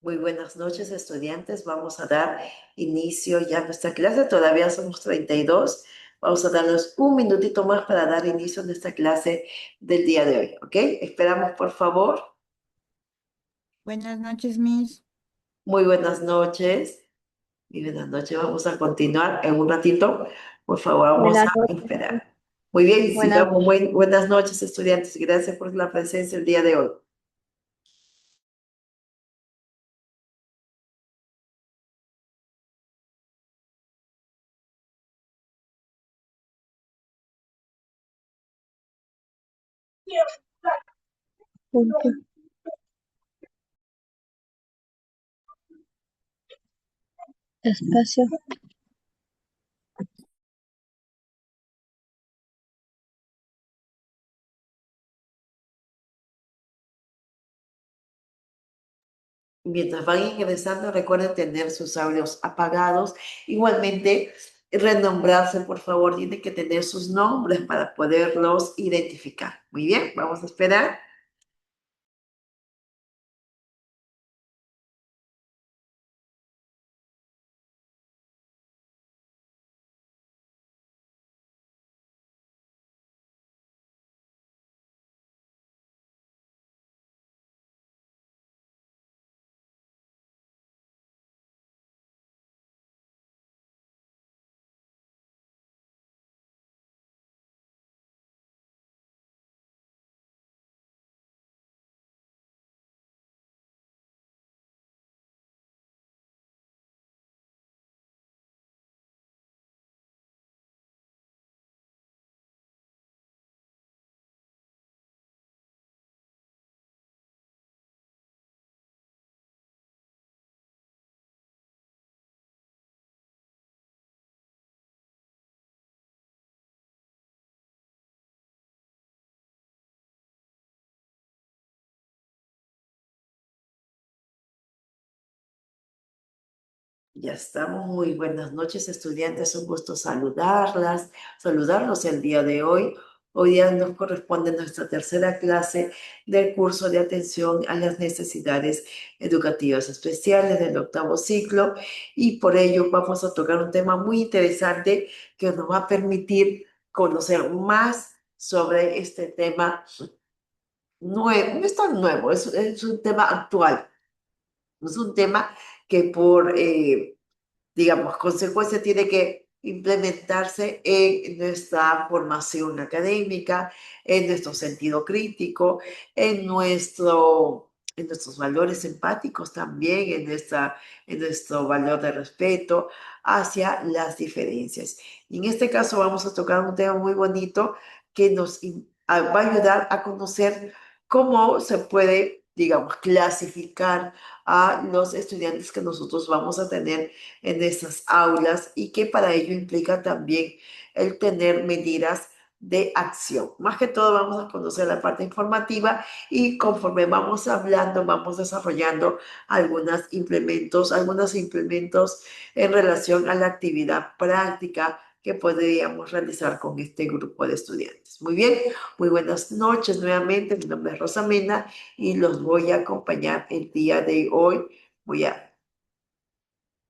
Muy buenas noches, estudiantes. Vamos a dar inicio ya a nuestra clase. Todavía somos 32. Vamos a darnos un minutito más para dar inicio a nuestra clase del día de hoy, ¿ok? Esperamos, por favor. Buenas noches, Miss. Muy buenas noches. Muy buenas noches. Vamos a continuar en un ratito. Por favor, vamos Buenas a noches. esperar. Muy bien, Buenas sigamos. Buenas noches, estudiantes. Gracias por la presencia el día de hoy. noches. Espacio. Mientras van ingresando, recuerden tener sus audios apagados. Igualmente, renombrarse, por favor, tiene que tener sus nombres para poderlos identificar. Muy bien, vamos a esperar. Ya estamos. Muy buenas noches, estudiantes. Un gusto saludarlos el día de hoy. Hoy día nos corresponde nuestra tercera clase del curso de atención a las necesidades educativas especiales del octavo ciclo, y por ello vamos a tocar un tema muy interesante que nos va a permitir conocer más sobre este tema nuevo. No es tan nuevo, es un tema actual. Es un tema que por digamos, consecuencia tiene que implementarse en nuestra formación académica, en nuestro sentido crítico, en nuestros valores empáticos también, en nuestro valor de respeto hacia las diferencias. Y en este caso vamos a tocar un tema muy bonito que va a ayudar a conocer cómo se puede, digamos, clasificar a los estudiantes que nosotros vamos a tener en esas aulas, y que para ello implica también el tener medidas de acción. Más que todo vamos a conocer la parte informativa y conforme vamos hablando, vamos desarrollando algunos implementos en relación a la actividad práctica que podríamos realizar con este grupo de estudiantes. Muy bien, muy buenas noches nuevamente. Mi nombre es Rosamena y los voy a acompañar el día de hoy. Voy a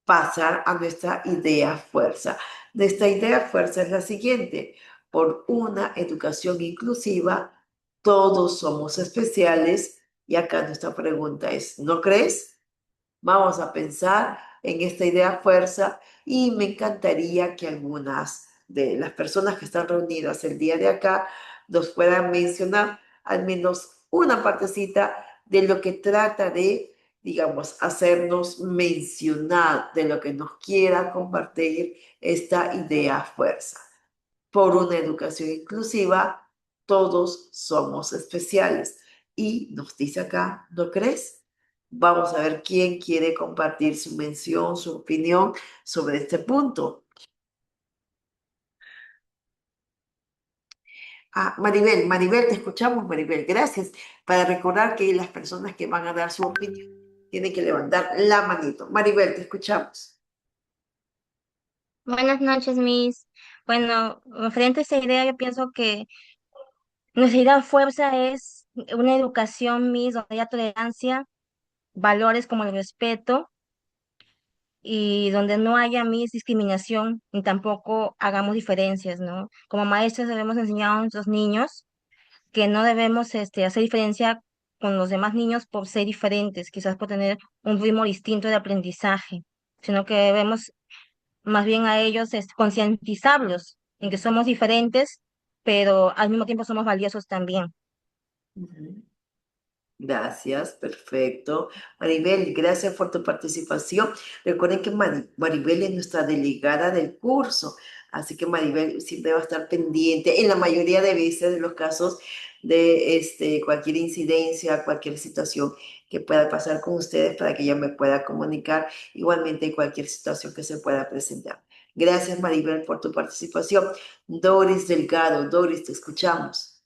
pasar a nuestra idea fuerza. Nuestra idea fuerza es la siguiente: por una educación inclusiva, todos somos especiales. Y acá nuestra pregunta es, ¿no crees? Vamos a pensar en esta idea fuerza y me encantaría que algunas de las personas que están reunidas el día de acá nos puedan mencionar al menos una partecita de lo que trata de, digamos, hacernos mencionar de lo que nos quiera compartir esta idea fuerza. Por una educación inclusiva, todos somos especiales. Y nos dice acá, ¿no crees? Vamos a ver quién quiere compartir su mención, su opinión sobre este punto. Ah, Maribel, te escuchamos, Maribel. Gracias. Para recordar que las personas que van a dar su opinión tienen que levantar la manito. Maribel, te escuchamos. Buenas noches, Miss. Bueno, frente a esta idea, yo pienso que nuestra idea fuerza es una educación, Miss, donde haya tolerancia, valores como el respeto y donde no haya, Miss, discriminación ni tampoco hagamos diferencias, ¿no? Como maestros debemos enseñar a nuestros niños que no debemos hacer diferencia con los demás niños por ser diferentes, quizás por tener un ritmo distinto de aprendizaje, sino que debemos más bien a ellos es concientizarlos en que somos diferentes, pero al mismo tiempo somos valiosos también. Ujú. Gracias, perfecto. Maribel, gracias por tu participación. Recuerden que Maribel es nuestra delegada del curso, así que Maribel siempre va a estar pendiente en la mayoría de veces de los casos de cualquier incidencia, cualquier situación que pueda pasar con ustedes para que ella me pueda comunicar, igualmente cualquier situación que se pueda presentar. Gracias, Maribel, por tu participación. Doris Delgado, Doris, te escuchamos.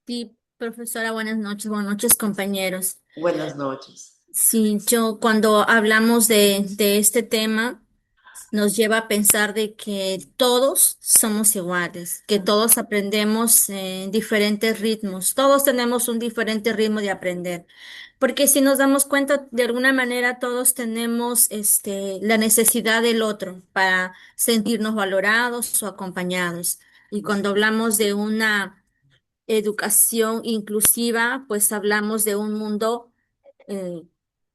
Sí, profesora, buenas noches, compañeros. Buenas noches. Sí, yo cuando hablamos de este tema, nos lleva a pensar de que todos somos iguales, que todos aprendemos en diferentes ritmos, todos tenemos un diferente ritmo de aprender, porque si nos damos cuenta, de alguna manera todos tenemos la necesidad del otro para sentirnos valorados o acompañados. Y cuando hablamos de una educación inclusiva, pues hablamos de un mundo eh,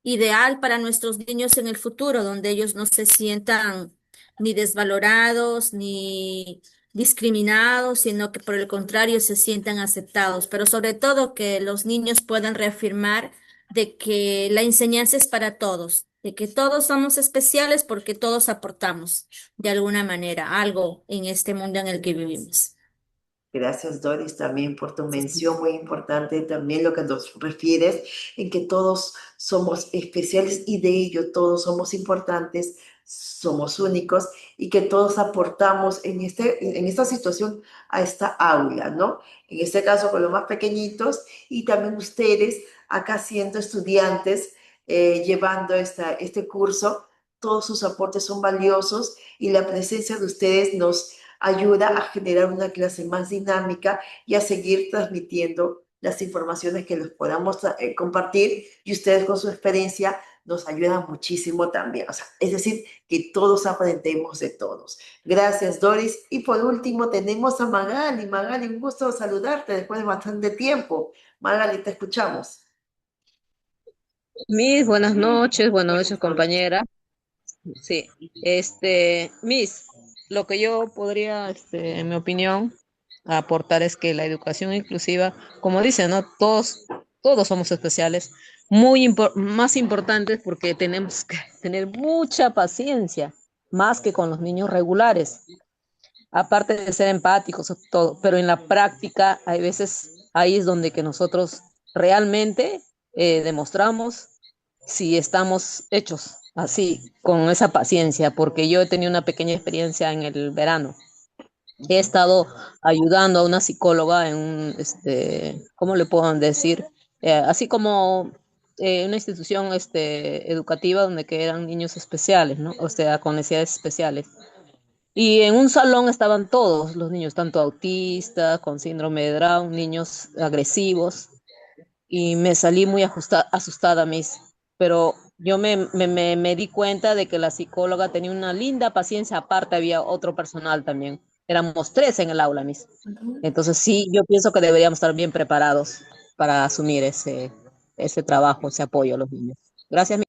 ideal para nuestros niños en el futuro, donde ellos no se sientan ni desvalorados ni discriminados, sino que por el contrario se sientan aceptados, pero sobre todo que los niños puedan reafirmar de que la enseñanza es para todos, de que todos somos especiales porque todos aportamos de alguna manera algo en este mundo en el que vivimos. Gracias, Doris, también por tu mención muy importante, también lo que nos refieres en que todos somos especiales y de ello todos somos importantes, somos únicos y que todos aportamos en esta situación a esta aula, ¿no? En este caso con los más pequeñitos y también ustedes acá siendo estudiantes, llevando este curso, todos sus aportes son valiosos y la presencia de ustedes nos ayuda a generar una clase más dinámica y a seguir transmitiendo las informaciones que les podamos compartir y ustedes con su experiencia nos ayudan muchísimo también. O sea, es decir, que todos aprendemos de todos. Gracias, Doris. Y por último tenemos a Magali. Magali, un gusto saludarte después de bastante tiempo. Magali, te escuchamos. Miss, buenas noches, compañera. Sí, Miss, lo que yo podría, en mi opinión, aportar es que la educación inclusiva, como dicen, ¿no? Todos somos especiales, más importantes porque tenemos que tener mucha paciencia, más que con los niños regulares, aparte de ser empáticos, todo, pero en la práctica hay veces, ahí es donde que nosotros realmente demostramos si estamos hechos así, con esa paciencia, porque yo he tenido una pequeña experiencia en el verano. He estado ayudando a una psicóloga en un, ¿cómo le puedo decir? Así como una institución educativa donde que eran niños especiales, ¿no? O sea, con necesidades especiales. Y en un salón estaban todos los niños, tanto autistas, con síndrome de Down, niños agresivos, y me salí muy asustada, Miss. Pero yo me di cuenta de que la psicóloga tenía una linda paciencia, aparte había otro personal también. Éramos tres en el aula, Miss. Ujú. Entonces sí, yo pienso que deberíamos estar bien preparados para asumir ese trabajo, ese apoyo a los niños. Gracias, Miss.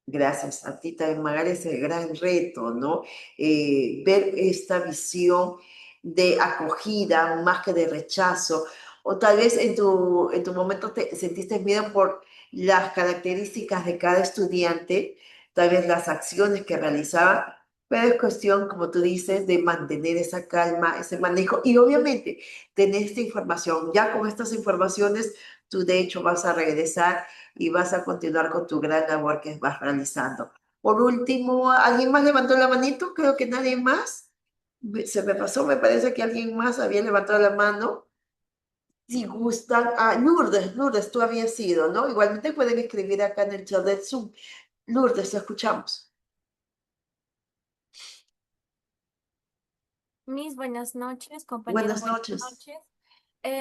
Gracias a ti también, Magali, ese gran reto, ¿no? Ver esta visión de acogida más que de rechazo, o tal vez en tu momento te sentiste miedo por las características de cada estudiante, tal vez las acciones que realizaba, pero es cuestión, como tú dices, de mantener esa calma, ese manejo y obviamente tener esta información. Ya con estas informaciones, tú de hecho vas a regresar y vas a continuar con tu gran labor que vas realizando. Por último, ¿alguien más levantó la manito? Creo que nadie más. Se me pasó, me parece que alguien más había levantado la mano. Si gustan, Lourdes, Lourdes, tú habías sido, ¿no? Igualmente pueden escribir acá en el chat del Zoom. Lourdes, te escuchamos. Mis buenas noches, compañera, Buenas buenas noches. noches.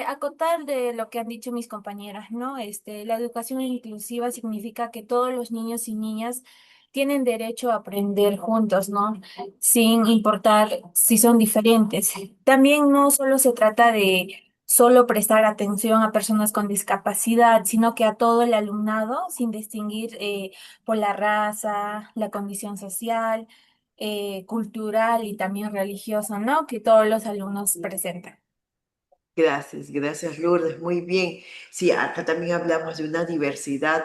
Acotar de lo que han dicho mis compañeras, ¿no? La educación inclusiva significa que todos los niños y niñas tienen derecho a aprender juntos, ¿no? Sin importar si son diferentes. También no solo se trata de solo prestar atención a personas con discapacidad, sino que a todo el alumnado, sin distinguir por la raza, la condición social, cultural y también religiosa, ¿no? Que todos los alumnos presentan. Gracias Lourdes, muy bien. Sí, acá también hablamos de una diversidad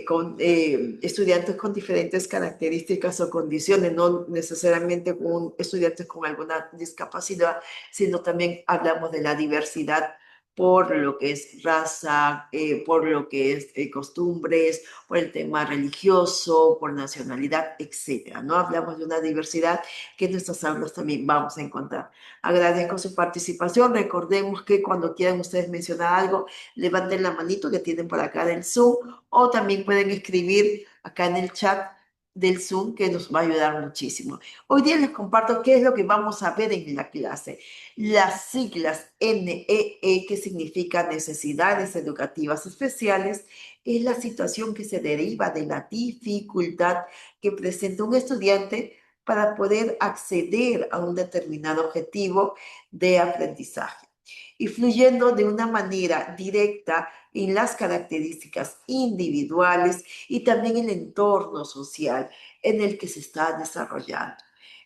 con estudiantes con diferentes características o condiciones, no necesariamente estudiantes con alguna discapacidad, sino también hablamos de la diversidad por lo que es raza, por lo que es costumbres, por el tema religioso, por nacionalidad, etcétera. No hablamos de una diversidad que en nuestras aulas también vamos a encontrar. Agradezco su participación. Recordemos que cuando quieran ustedes mencionar algo, levanten la manito que tienen por acá del Zoom o también pueden escribir acá en el chat del Zoom que nos va a ayudar muchísimo. Hoy día les comparto qué es lo que vamos a ver en la clase. Las siglas NEE, que significa Necesidades Educativas Especiales, es la situación que se deriva de la dificultad que presenta un estudiante para poder acceder a un determinado objetivo de aprendizaje, influyendo de una manera directa en las características individuales y también en el entorno social en el que se está desarrollando.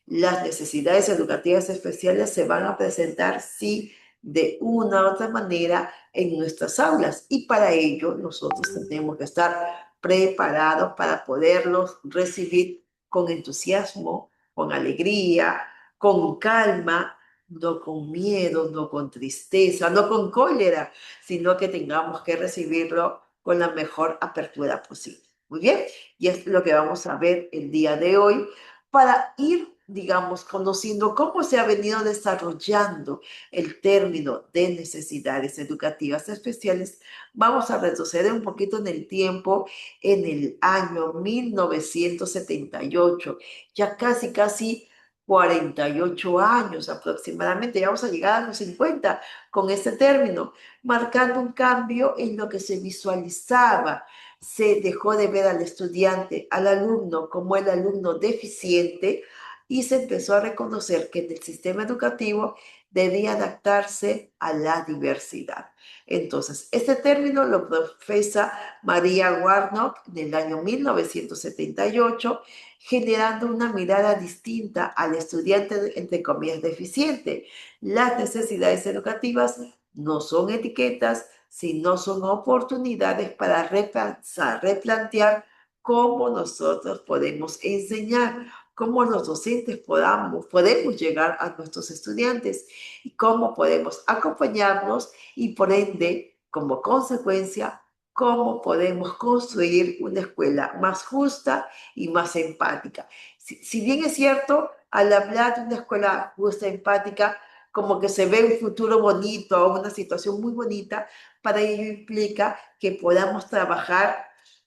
Las necesidades educativas especiales se van a presentar, sí, de una u otra manera en nuestras aulas y para ello nosotros tenemos que estar preparados para poderlos recibir con entusiasmo, con alegría, con calma, no con miedo, no con tristeza, no con cólera, sino que tengamos que recibirlo con la mejor apertura posible. Muy bien, y es lo que vamos a ver el día de hoy para ir, digamos, conociendo cómo se ha venido desarrollando el término de necesidades educativas especiales. Vamos a retroceder un poquito en el tiempo, en el año 1978, ya casi 48 años aproximadamente, ya vamos a llegar a los 50 con este término, marcando un cambio en lo que se visualizaba. Se dejó de ver al estudiante, al alumno, como el alumno deficiente y se empezó a reconocer que en el sistema educativo debía adaptarse a la diversidad. Entonces, este término lo profesa María Warnock en el año 1978, generando una mirada distinta al estudiante, entre comillas, deficiente. Las necesidades educativas no son etiquetas, sino son oportunidades para repensar, replantear cómo nosotros podemos enseñar, cómo los docentes podemos llegar a nuestros estudiantes y cómo podemos acompañarlos y por ende, como consecuencia, cómo podemos construir una escuela más justa y más empática. Si bien es cierto, al hablar de una escuela justa, empática, como que se ve un futuro bonito, una situación muy bonita, para ello implica que podamos trabajar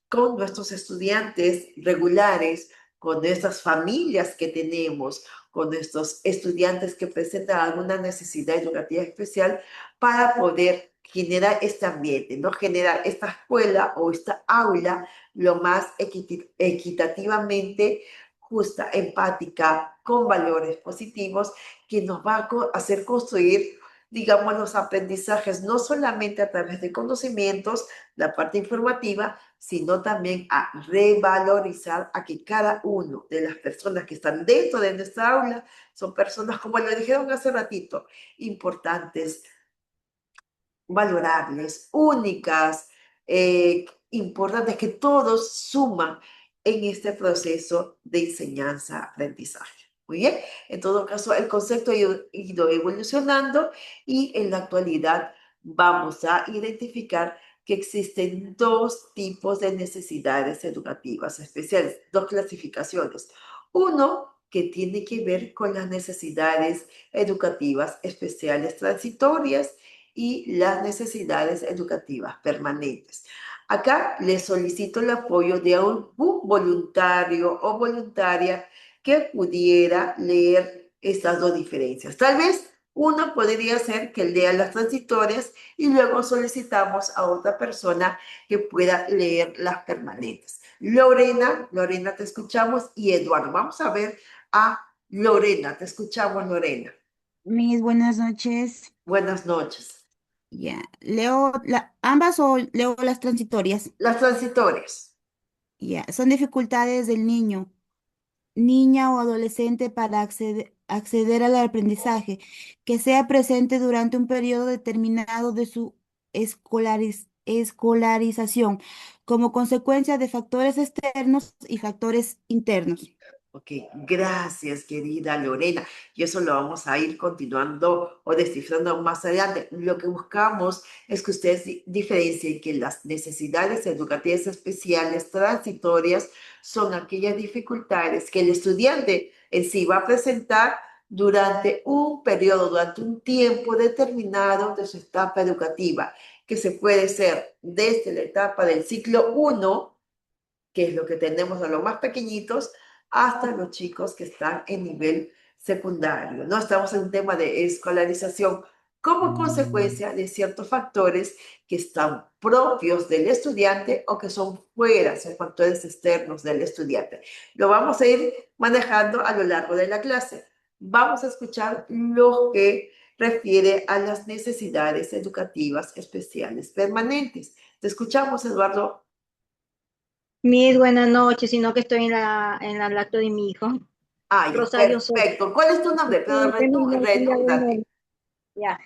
con nuestros estudiantes regulares, con nuestras familias que tenemos, con nuestros estudiantes que presentan alguna necesidad educativa especial para poder generar este ambiente, ¿no? Generar esta escuela o esta aula lo más equitativamente justa, empática, con valores positivos, que nos va a hacer construir, digamos, los aprendizajes, no solamente a través de conocimientos, la parte informativa, sino también a revalorizar a que cada uno de las personas que están dentro de nuestra aula son personas, como lo dijeron hace ratito, importantes, valorables, únicas, importantes, que todos suman en este proceso de enseñanza-aprendizaje. Muy bien, en todo caso, el concepto ha ido evolucionando y en la actualidad vamos a identificar que existen dos tipos de necesidades educativas especiales, dos clasificaciones. Uno que tiene que ver con las necesidades educativas especiales transitorias y las necesidades educativas permanentes. Acá les solicito el apoyo de algún voluntario o voluntaria que pudiera leer estas dos diferencias. Tal vez uno podría ser que lea las transitorias y luego solicitamos a otra persona que pueda leer las permanentes. Lorena, te escuchamos, y Eduardo. Vamos a ver a Lorena. Te escuchamos, Lorena. Miss, buenas noches. Buenas noches. Ya, leo ambas o leo las transitorias. Las transitorias. Ya, son dificultades del niño, niña o adolescente para acceder al aprendizaje, que sea presente durante un periodo determinado de su escolarización, como consecuencia de factores externos y factores internos. Ok, gracias, querida Lorena. Y eso lo vamos a ir continuando o descifrando más adelante. Lo que buscamos es que ustedes diferencien que las necesidades educativas especiales transitorias son aquellas dificultades que el estudiante en sí va a presentar durante un periodo, durante un tiempo determinado de su etapa educativa, que se puede ser desde la etapa del ciclo 1, que es lo que tenemos a los más pequeñitos, hasta los chicos que están en nivel secundario. No estamos en un tema de escolarización como consecuencia de ciertos factores que están propios del estudiante o que son fuera, son factores externos del estudiante. Lo vamos a ir manejando a lo largo de la clase. Vamos a escuchar lo que refiere a las necesidades educativas especiales permanentes. Te escuchamos, Eduardo. Miss, buenas noches, sino que estoy en la lacto de mi hijo, Ay, Rosario Soto. perfecto. ¿Cuál es tu nombre? Pero redúndate. Ya.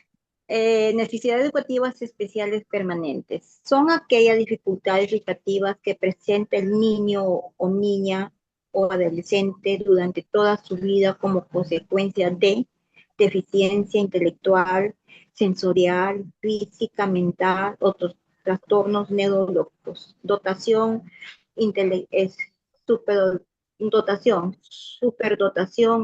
Necesidades educativas especiales permanentes. Son aquellas dificultades educativas que presenta el niño o niña o adolescente durante toda su vida como consecuencia de deficiencia intelectual, sensorial, física, mental, otros trastornos neurológicos. Es superdotación,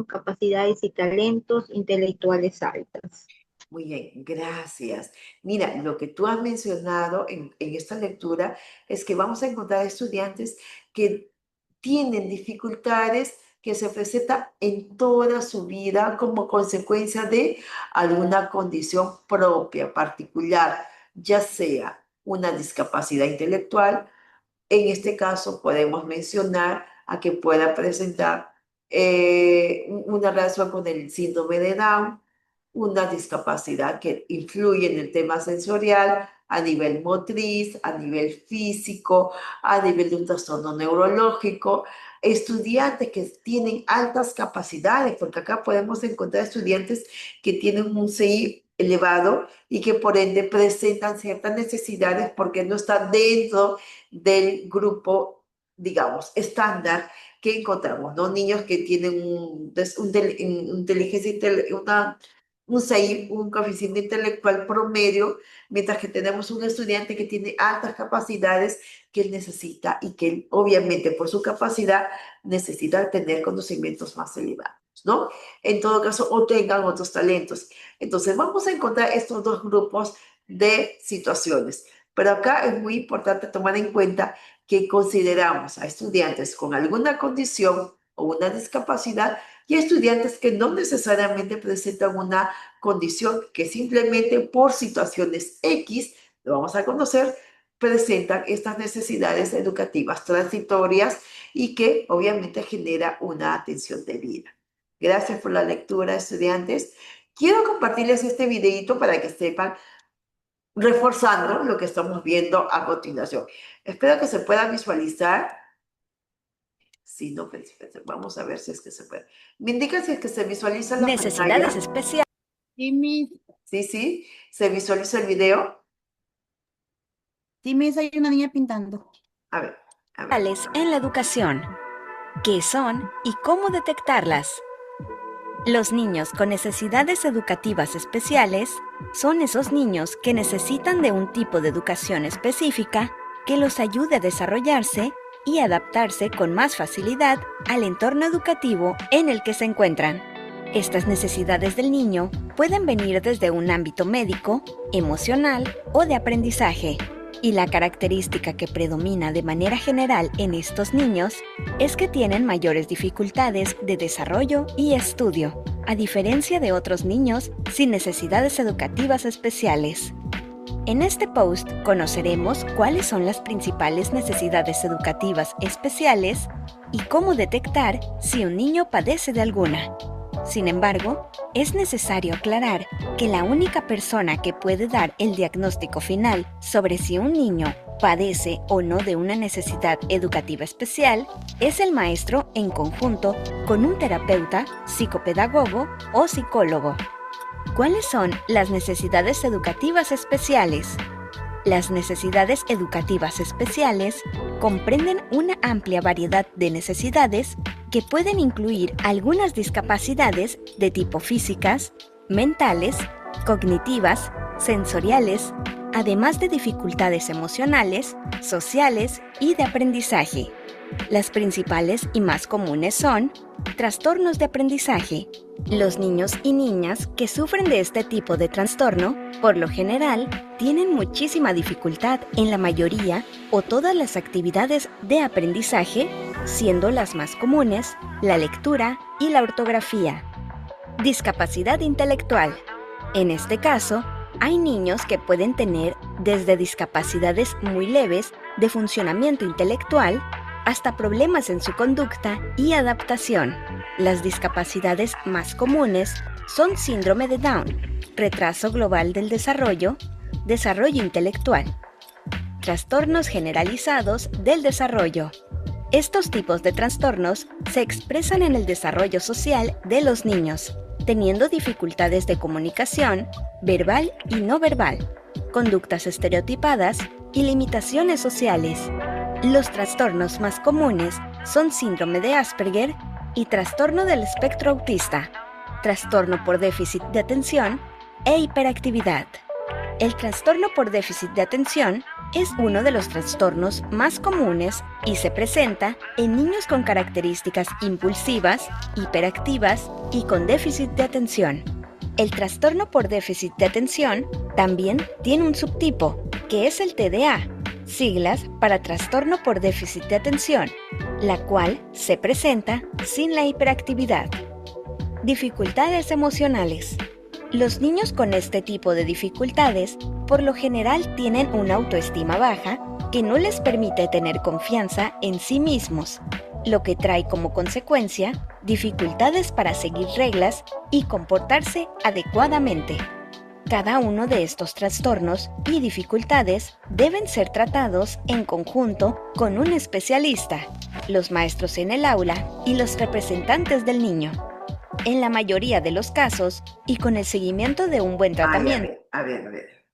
capacidades y talentos intelectuales altas. Muy bien, gracias. Mira, lo que tú has mencionado en esta lectura es que vamos a encontrar estudiantes que tienen dificultades que se presentan en toda su vida como consecuencia de alguna condición propia, particular, ya sea una discapacidad intelectual. En este caso podemos mencionar a que pueda presentar una relación con el síndrome de Down, una discapacidad que influye en el tema sensorial, a nivel motriz, a nivel físico, a nivel de un trastorno neurológico, estudiantes que tienen altas capacidades, porque acá podemos encontrar estudiantes que tienen un CI elevado y que por ende presentan ciertas necesidades porque no están dentro del grupo, digamos, estándar que encontramos, ¿no? Niños que tienen inteligencia, un 6, un coeficiente intelectual promedio, mientras que tenemos un estudiante que tiene altas capacidades que él necesita y que él, obviamente por su capacidad necesita tener conocimientos más elevados, ¿no? En todo caso, o tengan otros talentos. Entonces, vamos a encontrar estos dos grupos de situaciones. Pero acá es muy importante tomar en cuenta que consideramos a estudiantes con alguna condición o una discapacidad y estudiantes que no necesariamente presentan una condición, que simplemente por situaciones X, lo vamos a conocer, presentan estas necesidades educativas transitorias y que obviamente genera una atención debida. Gracias por la lectura, estudiantes. Quiero compartirles este videito para que sepan, reforzando lo que estamos viendo a continuación. Espero que se pueda visualizar. Si no, pues, vamos a ver si es que se puede. Me indican si es que se visualiza la Necesidades pantalla. especiales. Sí, Miss. Sí, se visualiza el video. Sí, Miss, hay una niña pintando. A ver, a ver. En la educación. ¿Qué son y cómo detectarlas? Los niños con necesidades educativas especiales son esos niños que necesitan de un tipo de educación específica que los ayude a desarrollarse y adaptarse con más facilidad al entorno educativo en el que se encuentran. Estas necesidades del niño pueden venir desde un ámbito médico, emocional o de aprendizaje. Y la característica que predomina de manera general en estos niños es que tienen mayores dificultades de desarrollo y estudio, a diferencia de otros niños sin necesidades educativas especiales. En este post conoceremos cuáles son las principales necesidades educativas especiales y cómo detectar si un niño padece de alguna. Sin embargo, es necesario aclarar que la única persona que puede dar el diagnóstico final sobre si un niño padece o no de una necesidad educativa especial es el maestro en conjunto con un terapeuta, psicopedagogo o psicólogo. ¿Cuáles son las necesidades educativas especiales? Las necesidades educativas especiales comprenden una amplia variedad de necesidades que pueden incluir algunas discapacidades de tipo físicas, mentales, cognitivas, sensoriales, además de dificultades emocionales, sociales y de aprendizaje. Las principales y más comunes son trastornos de aprendizaje. Los niños y niñas que sufren de este tipo de trastorno, por lo general, tienen muchísima dificultad en la mayoría o todas las actividades de aprendizaje, siendo las más comunes la lectura y la ortografía. Discapacidad intelectual. En este caso, hay niños que pueden tener desde discapacidades muy leves de funcionamiento intelectual hasta problemas en su conducta y adaptación. Las discapacidades más comunes son síndrome de Down, retraso global del desarrollo, desarrollo intelectual, trastornos generalizados del desarrollo. Estos tipos de trastornos se expresan en el desarrollo social de los niños, teniendo dificultades de comunicación, verbal y no verbal, conductas estereotipadas y limitaciones sociales. Los trastornos más comunes son síndrome de Asperger y trastorno del espectro autista, trastorno por déficit de atención e hiperactividad. El trastorno por déficit de atención es uno de los trastornos más comunes y se presenta en niños con características impulsivas, hiperactivas y con déficit de atención. El trastorno por déficit de atención también tiene un subtipo, que es el TDA, siglas para trastorno por déficit de atención, la cual se presenta sin la hiperactividad. Dificultades emocionales. Los niños con este tipo de dificultades por lo general tienen una autoestima baja que no les permite tener confianza en sí mismos, lo que trae como consecuencia dificultades para seguir reglas y comportarse adecuadamente. Cada uno de estos trastornos y dificultades deben ser tratados en conjunto con un especialista, los maestros en el aula y los representantes del niño. En la mayoría de los casos, y con el seguimiento de un buen tratamiento. A ver.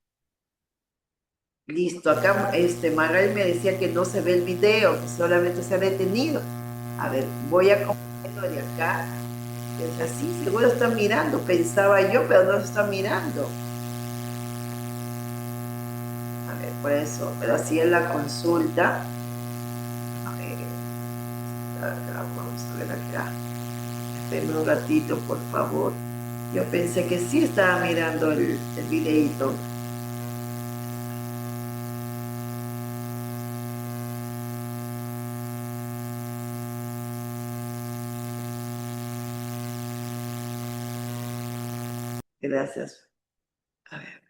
Listo, acá Magal me decía que no se ve el video, que solamente se ha detenido. A ver, voy a compartirlo de acá. Es así, seguro están mirando, pensaba yo, pero no se están mirando. A ver, por eso, pero así es la consulta. A ver, acá, vamos a ver acá. Esperen un ratito, por favor. Yo pensé que sí estaba mirando el videíto. Gracias. A ver.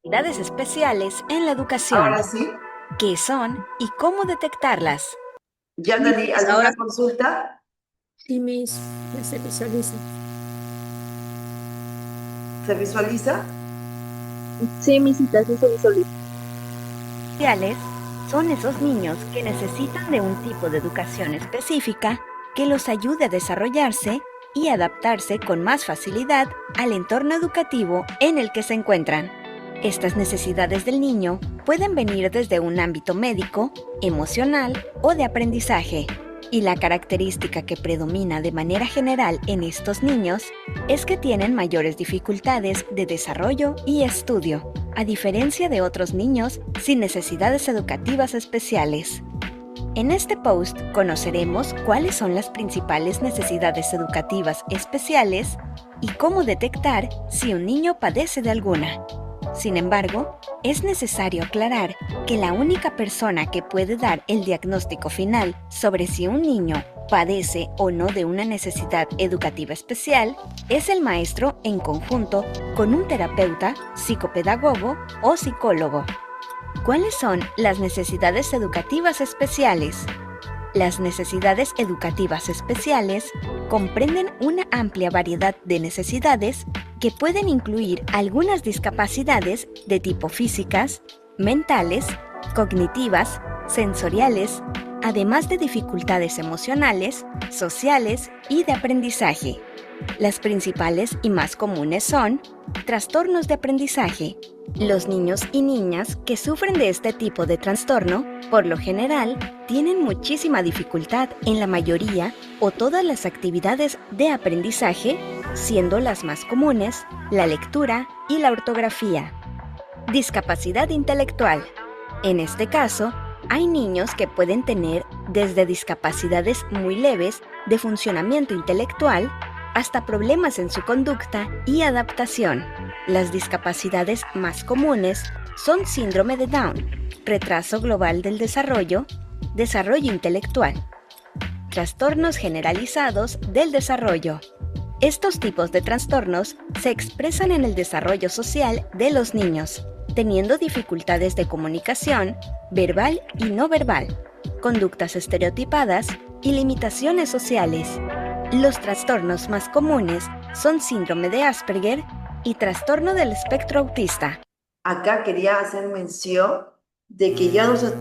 Necesidades especiales en la educación. Ahora sí. ¿Qué son y cómo detectarlas? Yaneli, ¿alguna ahora- consulta? Sí, Miss, ya se visualiza. ¿Se visualiza? Sí, mi cita sí se visualiza. Especiales son esos niños que necesitan de un tipo de educación específica que los ayude a desarrollarse y adaptarse con más facilidad al entorno educativo en el que se encuentran. Estas necesidades del niño pueden venir desde un ámbito médico, emocional o de aprendizaje. Y la característica que predomina de manera general en estos niños es que tienen mayores dificultades de desarrollo y estudio, a diferencia de otros niños sin necesidades educativas especiales. En este post conoceremos cuáles son las principales necesidades educativas especiales y cómo detectar si un niño padece de alguna. Sin embargo, es necesario aclarar que la única persona que puede dar el diagnóstico final sobre si un niño padece o no de una necesidad educativa especial es el maestro en conjunto con un terapeuta, psicopedagogo o psicólogo. ¿Cuáles son las necesidades educativas especiales? Las necesidades educativas especiales comprenden una amplia variedad de necesidades que pueden incluir algunas discapacidades de tipo físicas, mentales, cognitivas, sensoriales, además de dificultades emocionales, sociales y de aprendizaje. Las principales y más comunes son trastornos de aprendizaje. Los niños y niñas que sufren de este tipo de trastorno, por lo general, tienen muchísima dificultad en la mayoría o todas las actividades de aprendizaje, siendo las más comunes la lectura y la ortografía. Discapacidad intelectual. En este caso, hay niños que pueden tener desde discapacidades muy leves de funcionamiento intelectual hasta problemas en su conducta y adaptación. Las discapacidades más comunes son síndrome de Down, retraso global del desarrollo, desarrollo intelectual, trastornos generalizados del desarrollo. Estos tipos de trastornos se expresan en el desarrollo social de los niños, teniendo dificultades de comunicación, verbal y no verbal, conductas estereotipadas y limitaciones sociales. Los trastornos más comunes son síndrome de Asperger y trastorno del espectro autista. Acá quería hacer mención de que ya no se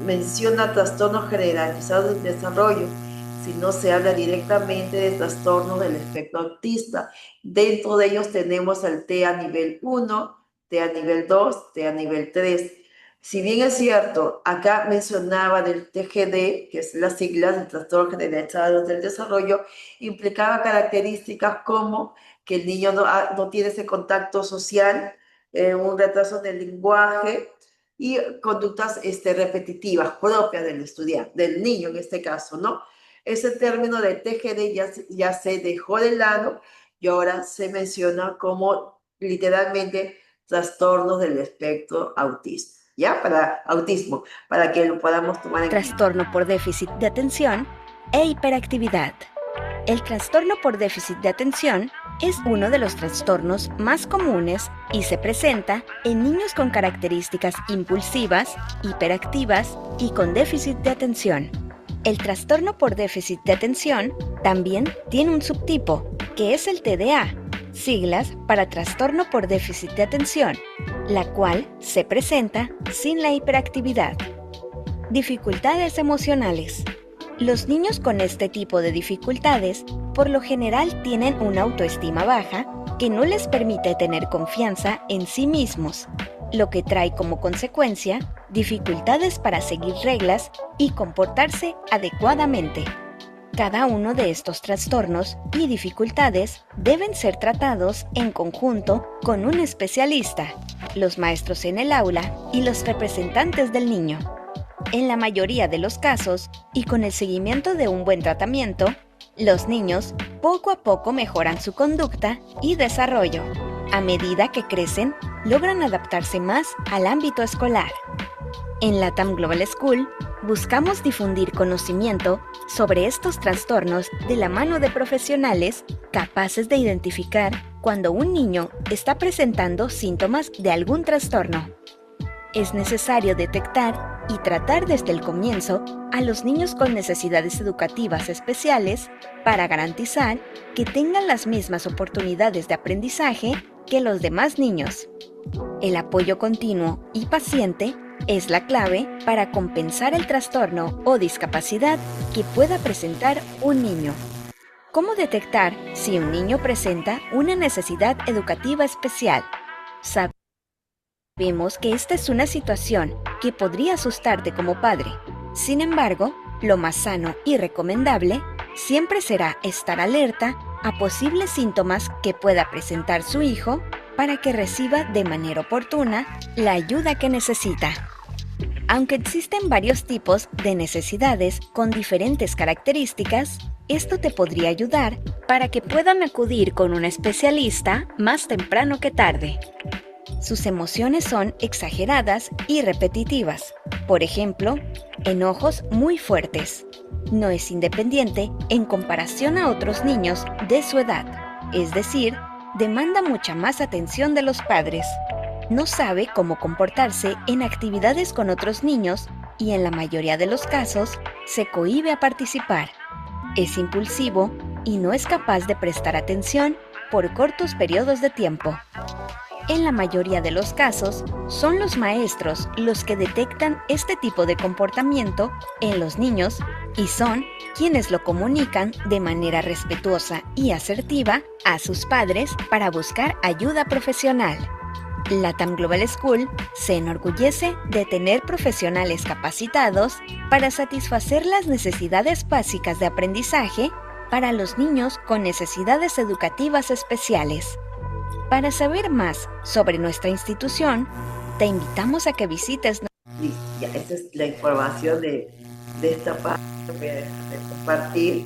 menciona trastornos generalizados del desarrollo, sino se habla directamente de trastornos del espectro autista. Dentro de ellos tenemos el TEA nivel 1, TEA nivel 2, TEA nivel 3. Si bien es cierto, acá mencionaba del TGD, que es las siglas del trastorno generalizado del desarrollo, implicaba características como que el niño no tiene ese contacto social, un retraso en el lenguaje y conductas repetitivas propias del estudiante, del niño en este caso, ¿no? Ese término de TGD ya se dejó de lado y ahora se menciona como literalmente trastornos del espectro autista, ¿ya? Para autismo, para que lo podamos tomar en cuenta. Trastorno por déficit de atención e hiperactividad. El trastorno por déficit de atención es uno de los trastornos más comunes y se presenta en niños con características impulsivas, hiperactivas y con déficit de atención. El trastorno por déficit de atención también tiene un subtipo, que es el TDA, siglas para trastorno por déficit de atención, la cual se presenta sin la hiperactividad. Dificultades emocionales. Los niños con este tipo de dificultades por lo general tienen una autoestima baja que no les permite tener confianza en sí mismos, lo que trae como consecuencia dificultades para seguir reglas y comportarse adecuadamente. Cada uno de estos trastornos y dificultades deben ser tratados en conjunto con un especialista, los maestros en el aula y los representantes del niño. En la mayoría de los casos, y con el seguimiento de un buen tratamiento, los niños poco a poco mejoran su conducta y desarrollo. A medida que crecen, logran adaptarse más al ámbito escolar. En LATAM Global School, buscamos difundir conocimiento sobre estos trastornos de la mano de profesionales capaces de identificar cuando un niño está presentando síntomas de algún trastorno. Es necesario detectar y tratar desde el comienzo a los niños con necesidades educativas especiales para garantizar que tengan las mismas oportunidades de aprendizaje que los demás niños. El apoyo continuo y paciente es la clave para compensar el trastorno o discapacidad que pueda presentar un niño. ¿Cómo detectar si un niño presenta una necesidad educativa especial? Sabemos que esta es una situación que podría asustarte como padre. Sin embargo, lo más sano y recomendable siempre será estar alerta a posibles síntomas que pueda presentar su hijo para que reciba de manera oportuna la ayuda que necesita. Aunque existen varios tipos de necesidades con diferentes características, esto te podría ayudar para que puedan acudir con un especialista más temprano que tarde. Sus emociones son exageradas y repetitivas. Por ejemplo, enojos muy fuertes. No es independiente en comparación a otros niños de su edad, es decir, demanda mucha más atención de los padres. No sabe cómo comportarse en actividades con otros niños y en la mayoría de los casos se cohíbe a participar. Es impulsivo y no es capaz de prestar atención por cortos periodos de tiempo. En la mayoría de los casos, son los maestros los que detectan este tipo de comportamiento en los niños y son quienes lo comunican de manera respetuosa y asertiva a sus padres para buscar ayuda profesional. LATAM Global School se enorgullece de tener profesionales capacitados para satisfacer las necesidades básicas de aprendizaje para los niños con necesidades educativas especiales. Para saber más sobre nuestra institución, te invitamos a que visites. Listo, ya, esta es la información de esta parte que voy a compartir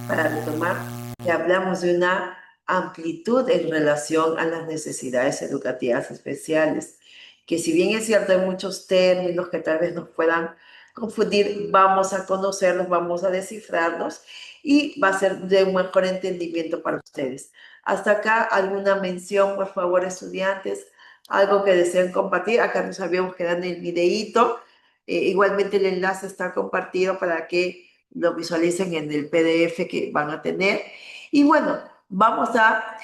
para retomar que hablamos de una amplitud en relación a las necesidades educativas especiales, que si bien es cierto hay muchos términos que tal vez nos puedan confundir, vamos a conocerlos, vamos a descifrarlos y va a ser de un mejor entendimiento para ustedes. Hasta acá, ¿alguna mención, por favor, estudiantes? ¿Algo que deseen compartir? Acá nos habíamos quedado en el videíto. Igualmente el enlace está compartido para que lo visualicen en el PDF que van a tener. Y bueno, vamos a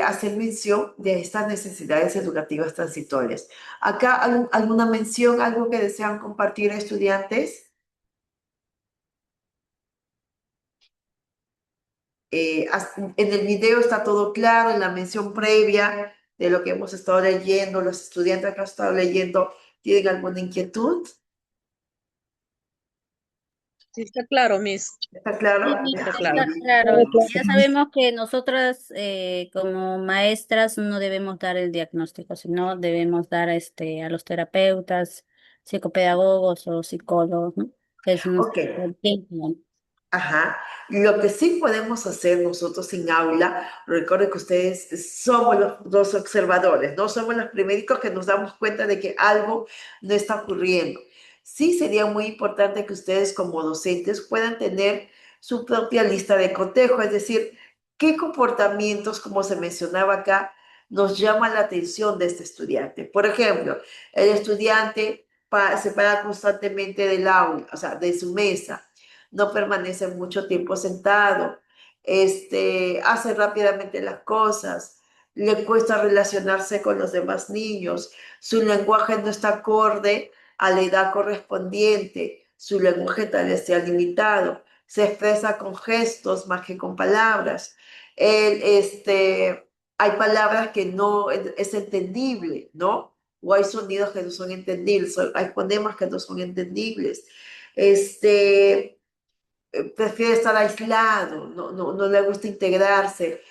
hacer mención de estas necesidades educativas transitorias. Acá, ¿alguna mención, algo que desean compartir, estudiantes? En el video está todo claro, en la mención previa de lo que hemos estado leyendo, los estudiantes que han estado leyendo, ¿tienen alguna inquietud? Sí, está claro, Miss. ¿Está claro? Sí, Está está claro. claro. Ya sabemos que nosotras como maestras no debemos dar el diagnóstico, sino debemos dar a los terapeutas, psicopedagogos o psicólogos, ¿no? Que es Ok. nuestro tiempo. Ajá. Lo que sí podemos hacer nosotros sin aula, recuerden que ustedes somos los observadores, no somos los primeros que nos damos cuenta de que algo no está ocurriendo. Sí sería muy importante que ustedes como docentes puedan tener su propia lista de cotejo, es decir, qué comportamientos, como se mencionaba acá, nos llaman la atención de este estudiante. Por ejemplo, el estudiante se para constantemente del aula, o sea, de su mesa, no permanece mucho tiempo sentado, hace rápidamente las cosas, le cuesta relacionarse con los demás niños, su lenguaje no está acorde a la edad correspondiente, su lenguaje tal vez sea limitado, se expresa con gestos más que con palabras. Hay palabras que no es entendible, ¿no? O hay sonidos que no son entendibles, hay fonemas que no son entendibles. prefiere estar aislado, no le gusta integrarse.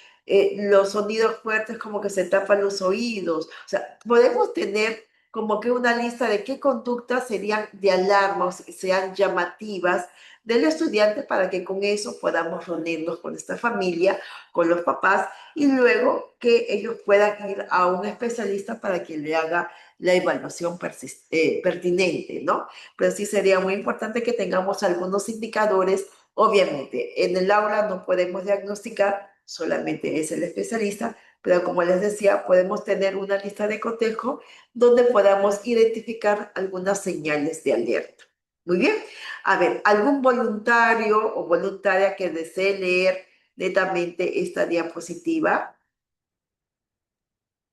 Los sonidos fuertes como que se tapan los oídos. O sea, podemos tener como que una lista de qué conductas serían de alarma o sean llamativas del estudiante para que con eso podamos reunirnos con esta familia, con los papás y luego que ellos puedan ir a un especialista para que le haga la evaluación pertinente, ¿no? Pero sí sería muy importante que tengamos algunos indicadores. Obviamente, en el aula no podemos diagnosticar, solamente es el especialista, pero como les decía, podemos tener una lista de cotejo donde podamos identificar algunas señales de alerta. Muy bien. A ver, ¿algún voluntario o voluntaria que desee leer netamente esta diapositiva?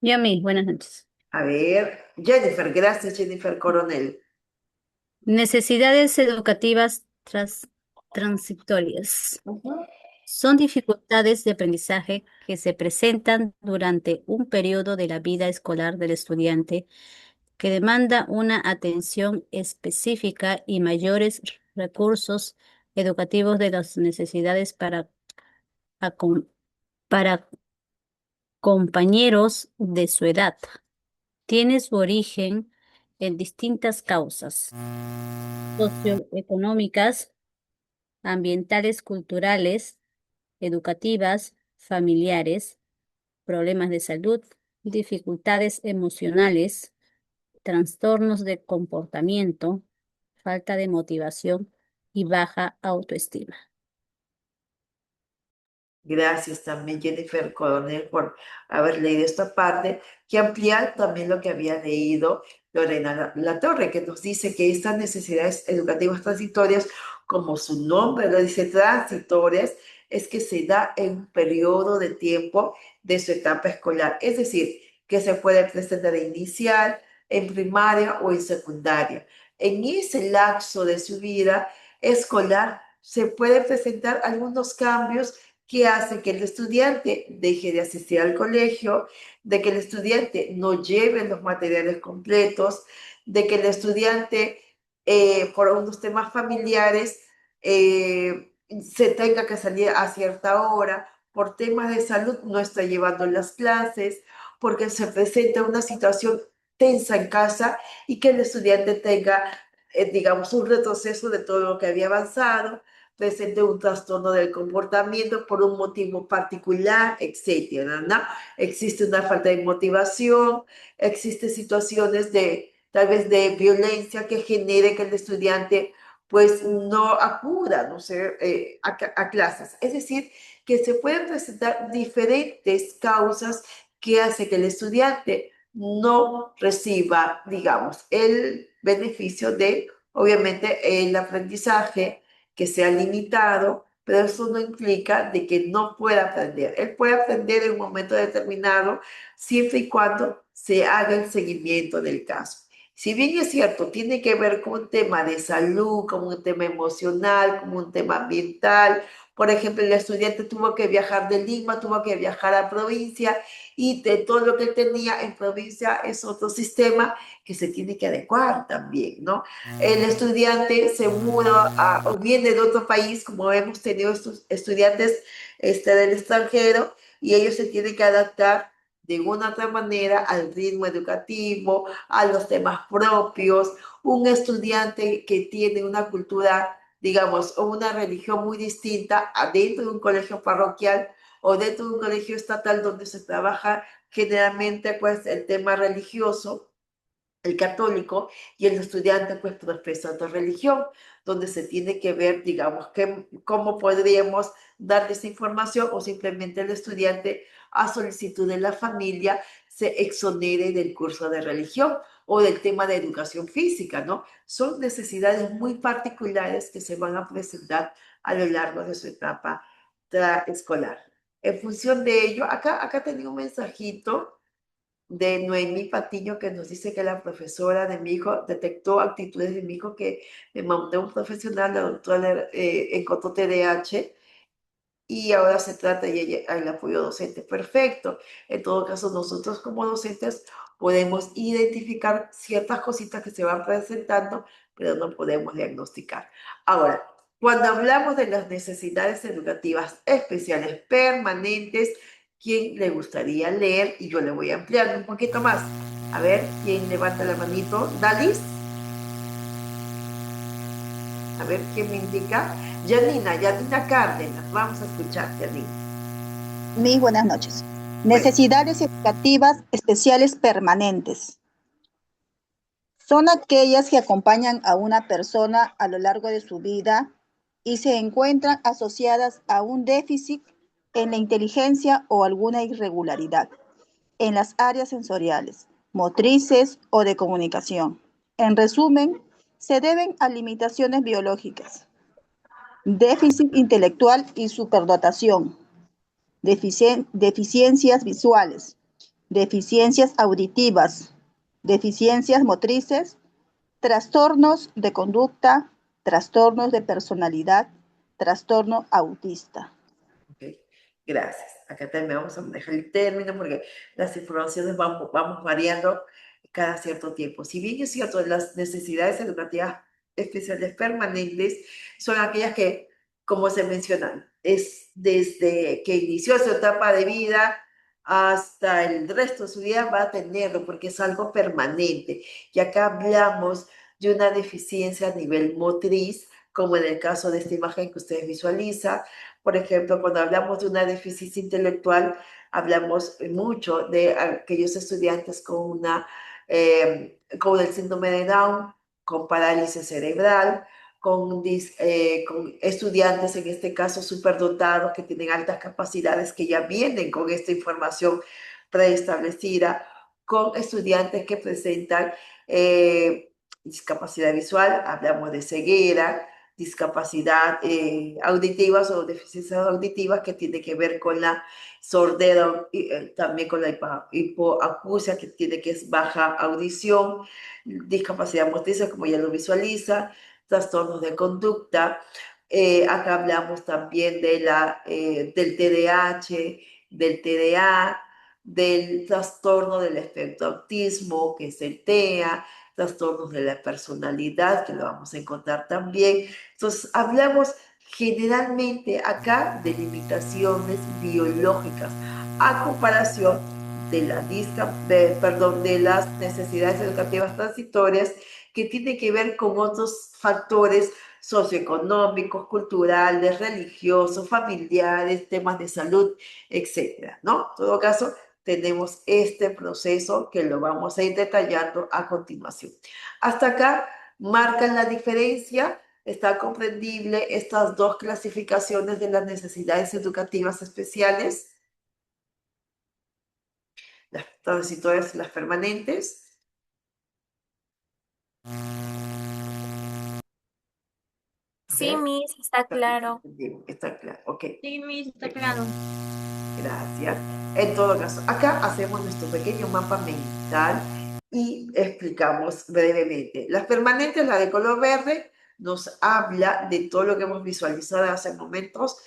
Yo a mí, buenas noches. A ver, Jennifer, gracias, Jennifer Coronel. Necesidades educativas transitorias. Son dificultades de aprendizaje que se presentan durante un periodo de la vida escolar del estudiante que demanda una atención específica y mayores recursos educativos de las necesidades acom- para compañeros de su edad. Tiene su origen en distintas causas socioeconómicas, ambientales, culturales, educativas, familiares, problemas de salud, dificultades emocionales, trastornos de comportamiento, falta de motivación y baja autoestima. Gracias también, Jennifer Coronel, por haber leído esta parte, que ampliar también lo que había leído Lorena Latorre, que nos dice que estas necesidades educativas transitorias, como su nombre lo dice, transitorias, es que se da en un periodo de tiempo de su etapa escolar. Es decir, que se puede presentar en inicial, en primaria o en secundaria. En ese lapso de su vida escolar se pueden presentar algunos cambios que hace que el estudiante deje de asistir al colegio, de que el estudiante no lleve los materiales completos, de que el estudiante, por unos temas familiares, se tenga que salir a cierta hora, por temas de salud no está llevando las clases, porque se presenta una situación tensa en casa y que el estudiante tenga, digamos, un retroceso de todo lo que había avanzado, presente un trastorno del comportamiento por un motivo particular, etcétera, ¿no? Existe una falta de motivación, existen situaciones de tal vez de violencia que genere que el estudiante pues no acuda, no sé, a clases. Es decir, que se pueden presentar diferentes causas que hace que el estudiante no reciba, digamos, el beneficio de, obviamente, el aprendizaje que sea limitado, pero eso no implica de que no pueda aprender. Él puede aprender en un momento determinado siempre y cuando se haga el seguimiento del caso. Si bien es cierto, tiene que ver con un tema de salud, con un tema emocional, con un tema ambiental. Por ejemplo, el estudiante tuvo que viajar de Lima, tuvo que viajar a provincia y de todo lo que él tenía en provincia es otro sistema que se tiene que adecuar también, ¿no? El estudiante se muda o viene de otro país, como hemos tenido estos estudiantes del extranjero, y ellos se tienen que adaptar de una u otra manera al ritmo educativo, a los temas propios. Un estudiante que tiene una cultura, digamos, o una religión muy distinta adentro de un colegio parroquial o dentro de un colegio estatal donde se trabaja generalmente pues el tema religioso, el católico, y el estudiante pues profesa otra religión, donde se tiene que ver, digamos, cómo podríamos darle esa información o simplemente el estudiante a solicitud de la familia se exonere del curso de religión o del tema de educación física, ¿no? Son necesidades muy particulares que se van a presentar a lo largo de su etapa escolar. En función de ello, acá tenía un mensajito de Noemí Patiño que nos dice que la profesora de mi hijo detectó actitudes de mi hijo que me mandó un profesional, la doctora encontró TDAH y ahora se trata y el apoyo docente. Perfecto. En todo caso, nosotros como docentes podemos identificar ciertas cositas que se van presentando, pero no podemos diagnosticar. Ahora, Cuando hablamos de las necesidades educativas especiales permanentes, ¿quién le gustaría leer? Y yo le voy a ampliar un poquito más. A ver, ¿quién levanta la manito? ¿Dalis? A ver, ¿quién me indica? Yanina Cárdenas. Vamos a escuchar, Yanina. Mis buenas noches. Bueno, Necesidades educativas especiales permanentes. Son aquellas que acompañan a una persona a lo largo de su vida y se encuentran asociadas a un déficit en la inteligencia o alguna irregularidad en las áreas sensoriales, motrices o de comunicación. En resumen, se deben a limitaciones biológicas, déficit intelectual y superdotación, deficiencias visuales, deficiencias auditivas, deficiencias motrices, trastornos de conducta, trastornos de personalidad, trastorno autista. ok, gracias. Acá también vamos a manejar el término porque las informaciones vamos variando cada cierto tiempo. Si bien es cierto, las necesidades educativas especiales permanentes son aquellas que, como se menciona, es desde que inició su etapa de vida hasta el resto de su vida va a tenerlo porque es algo permanente. Y acá hablamos de una deficiencia a nivel motriz, como en el caso de esta imagen que ustedes visualizan. Por ejemplo, cuando hablamos de una deficiencia intelectual, hablamos mucho de aquellos estudiantes con el síndrome de Down, con parálisis cerebral, con estudiantes, en este caso, superdotados, que tienen altas capacidades, que ya vienen con esta información preestablecida, con estudiantes que presentan discapacidad visual, hablamos de ceguera, discapacidad auditivas o deficiencias auditivas que tiene que ver con la sordera y también con la hipoacusia que es baja audición, discapacidad motriz como ya lo visualiza, trastornos de conducta. Acá hablamos también del TDAH, del TDA, del trastorno del espectro autismo, que es el TEA, trastornos de la personalidad, que lo vamos a encontrar también. Entonces, hablamos generalmente acá de limitaciones biológicas a comparación de las necesidades educativas transitorias que tienen que ver con otros factores socioeconómicos, culturales, religiosos, familiares, temas de salud, etcétera, ¿no? En todo caso, tenemos este proceso que lo vamos a ir detallando a continuación. Hasta acá marcan la diferencia, está comprendible estas dos clasificaciones de las necesidades educativas especiales, las transitorias y las permanentes. Sí, Miss, está claro. Está claro, ok. Sí, Miss, está claro. Gracias. En todo caso, acá hacemos nuestro pequeño mapa mental y explicamos brevemente. Las permanentes, la de color verde, nos habla de todo lo que hemos visualizado hace momentos,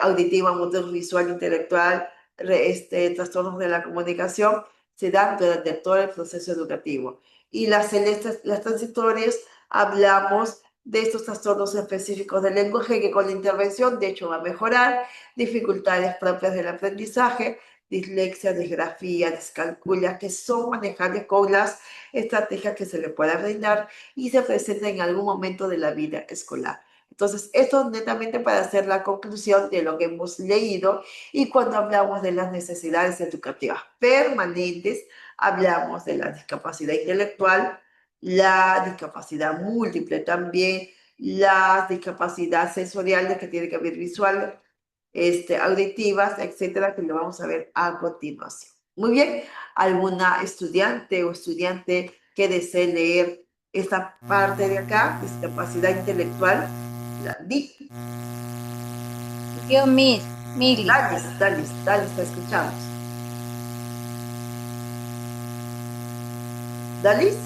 auditiva, motor, visual, intelectual, trastornos de la comunicación, se dan durante todo el proceso educativo. Y las celestes, las transitorias, hablamos de estos trastornos específicos del lenguaje que con la intervención, de hecho, va a mejorar, dificultades propias del aprendizaje, dislexia, disgrafía, descalculia, que son manejables con las estrategias que se le pueda brindar y se presentan en algún momento de la vida escolar. Entonces, esto netamente para hacer la conclusión de lo que hemos leído y cuando hablamos de las necesidades educativas permanentes, hablamos de la discapacidad intelectual, la discapacidad múltiple también, las discapacidades sensoriales que tienen que ver visual, auditivas, etcétera, que lo vamos a ver a continuación. Muy bien, ¿alguna estudiante o estudiante que desee leer esta parte de acá, discapacidad intelectual? Yo, Miss, Mili. Dale, te escuchamos. ¿Dalis?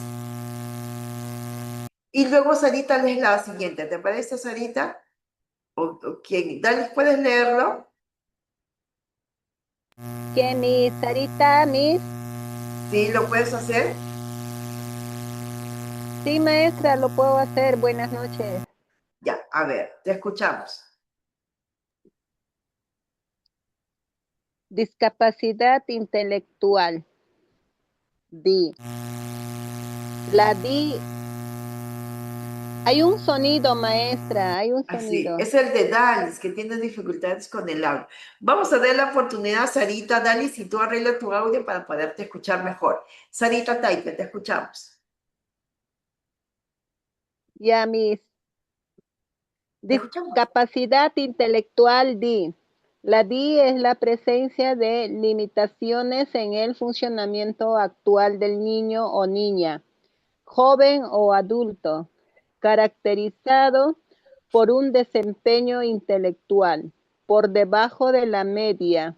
Y luego Sarita lees la siguiente, ¿te parece, Sarita? ¿O quién? Dalis, ¿puedes leerlo? ¿Quién, Miss? Sarita, Miss. Sí, ¿lo puedes hacer? Sí, maestra, lo puedo hacer. Buenas noches. Ya. A ver, te escuchamos. Discapacidad intelectual. Di. La di. Hay un sonido, maestra, hay un Así, sonido. es el de Dalis, que tiene dificultades con el audio. Vamos a dar la oportunidad a Sarita, Dalis, si tú arreglas tu audio para poderte escuchar mejor. Sarita Taipe, te escuchamos. Ya, mis. Te escuchamos. Discapacidad intelectual, di. La DI es la presencia de limitaciones en el funcionamiento actual del niño o niña, joven o adulto, caracterizado por un desempeño intelectual por debajo de la media,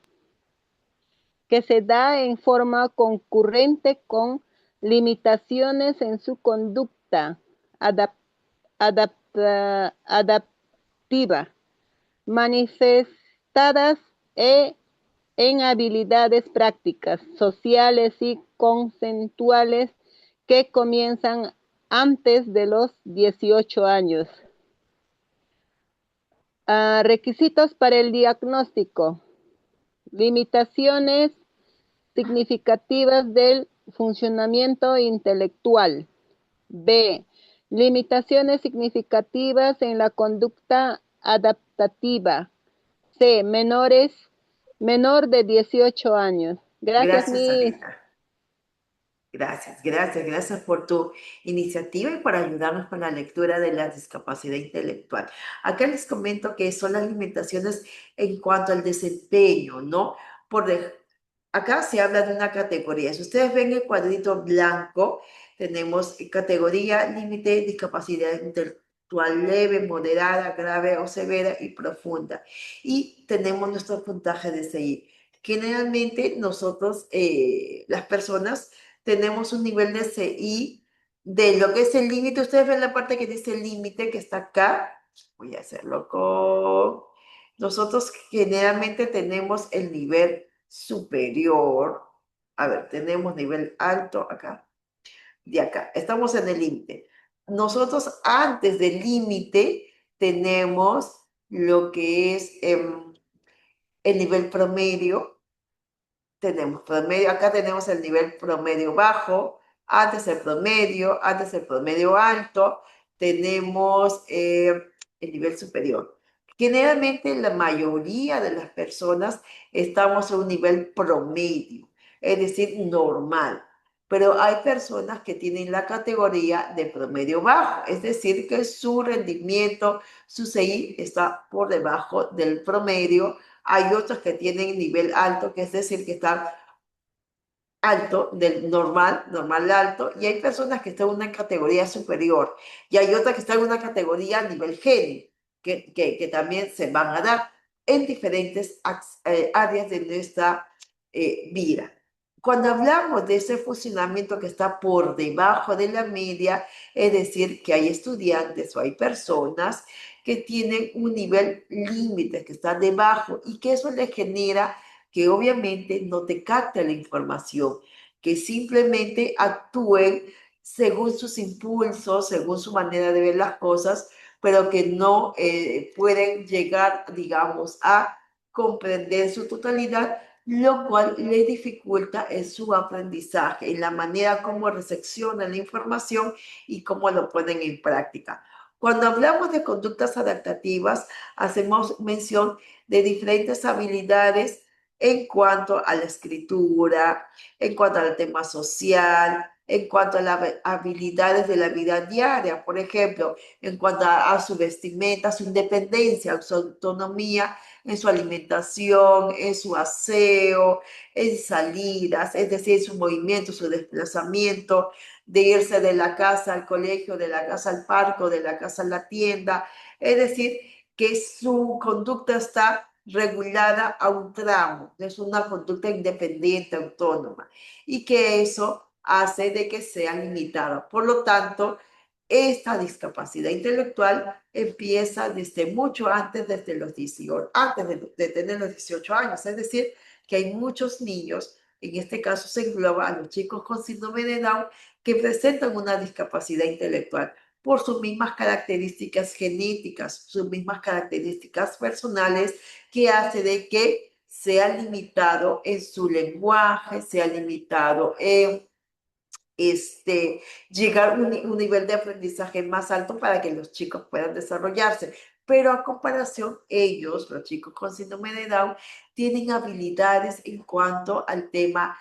que se da en forma concurrente con limitaciones en su conducta adaptiva, manifestadas en habilidades prácticas, sociales y conceptuales que comienzan antes de los 18 años. Requisitos para el diagnóstico. Limitaciones significativas del funcionamiento intelectual. B. Limitaciones significativas en la conducta adaptativa. C. Menor de 18 años. Gracias, Gracias, Miss. Sarita. Gracias por tu iniciativa y por ayudarnos con la lectura de la discapacidad intelectual. Acá les comento que son las limitaciones en cuanto al desempeño, ¿no? Acá se habla de una categoría. Si ustedes ven el cuadrito blanco, tenemos categoría, límite, discapacidad intelectual leve, moderada, grave o severa y profunda. Y tenemos nuestro puntaje de CI. Generalmente nosotros, las personas, tenemos un nivel de CI de lo que es el límite. Ustedes ven la parte que dice límite que está acá. Voy a hacerlo con... Nosotros generalmente tenemos el nivel superior. A ver, tenemos nivel alto acá. De acá. Estamos en el límite. Nosotros antes del límite tenemos lo que es el nivel promedio. Tenemos promedio, acá tenemos el nivel promedio bajo, antes el promedio alto, tenemos el nivel superior. Generalmente la mayoría de las personas estamos en un nivel promedio, es decir, normal. Pero hay personas que tienen la categoría de promedio bajo, es decir, que su rendimiento, su CI está por debajo del promedio. Hay otros que tienen nivel alto, que es decir, que están alto, del normal alto, y hay personas que están en una categoría superior, y hay otras que están en una categoría a nivel genio, que también se van a dar en diferentes áreas de nuestra vida. Cuando hablamos de ese funcionamiento que está por debajo de la media, es decir, que hay estudiantes o hay personas que tienen un nivel límite, que está debajo, y que eso les genera que obviamente no te capta la información, que simplemente actúen según sus impulsos, según su manera de ver las cosas, pero que no pueden llegar, digamos, a comprender su totalidad, lo cual le dificulta en su aprendizaje, en la manera como recepcionan la información y cómo lo ponen en práctica. Cuando hablamos de conductas adaptativas, hacemos mención de diferentes habilidades en cuanto a la escritura, en cuanto al tema social, en cuanto a las habilidades de la vida diaria, por ejemplo, en cuanto a su vestimenta, su independencia, su autonomía en su alimentación, en su aseo, en salidas, es decir, su movimiento, su desplazamiento, de irse de la casa al colegio, de la casa al parque, de la casa a la tienda, es decir, que su conducta está regulada a un tramo, es una conducta independiente, autónoma, y que eso hace de que sea limitada. Por lo tanto, esta discapacidad intelectual empieza desde mucho antes, desde los 18, antes de tener los 18 años, es decir, que hay muchos niños, en este caso se engloba a los chicos con síndrome de Down, que presentan una discapacidad intelectual por sus mismas características genéticas, sus mismas características personales, que hace de que sea limitado en su lenguaje, sea limitado en llegar a un nivel de aprendizaje más alto para que los chicos puedan desarrollarse. Pero a comparación, ellos, los chicos con síndrome de Down, tienen habilidades en cuanto al tema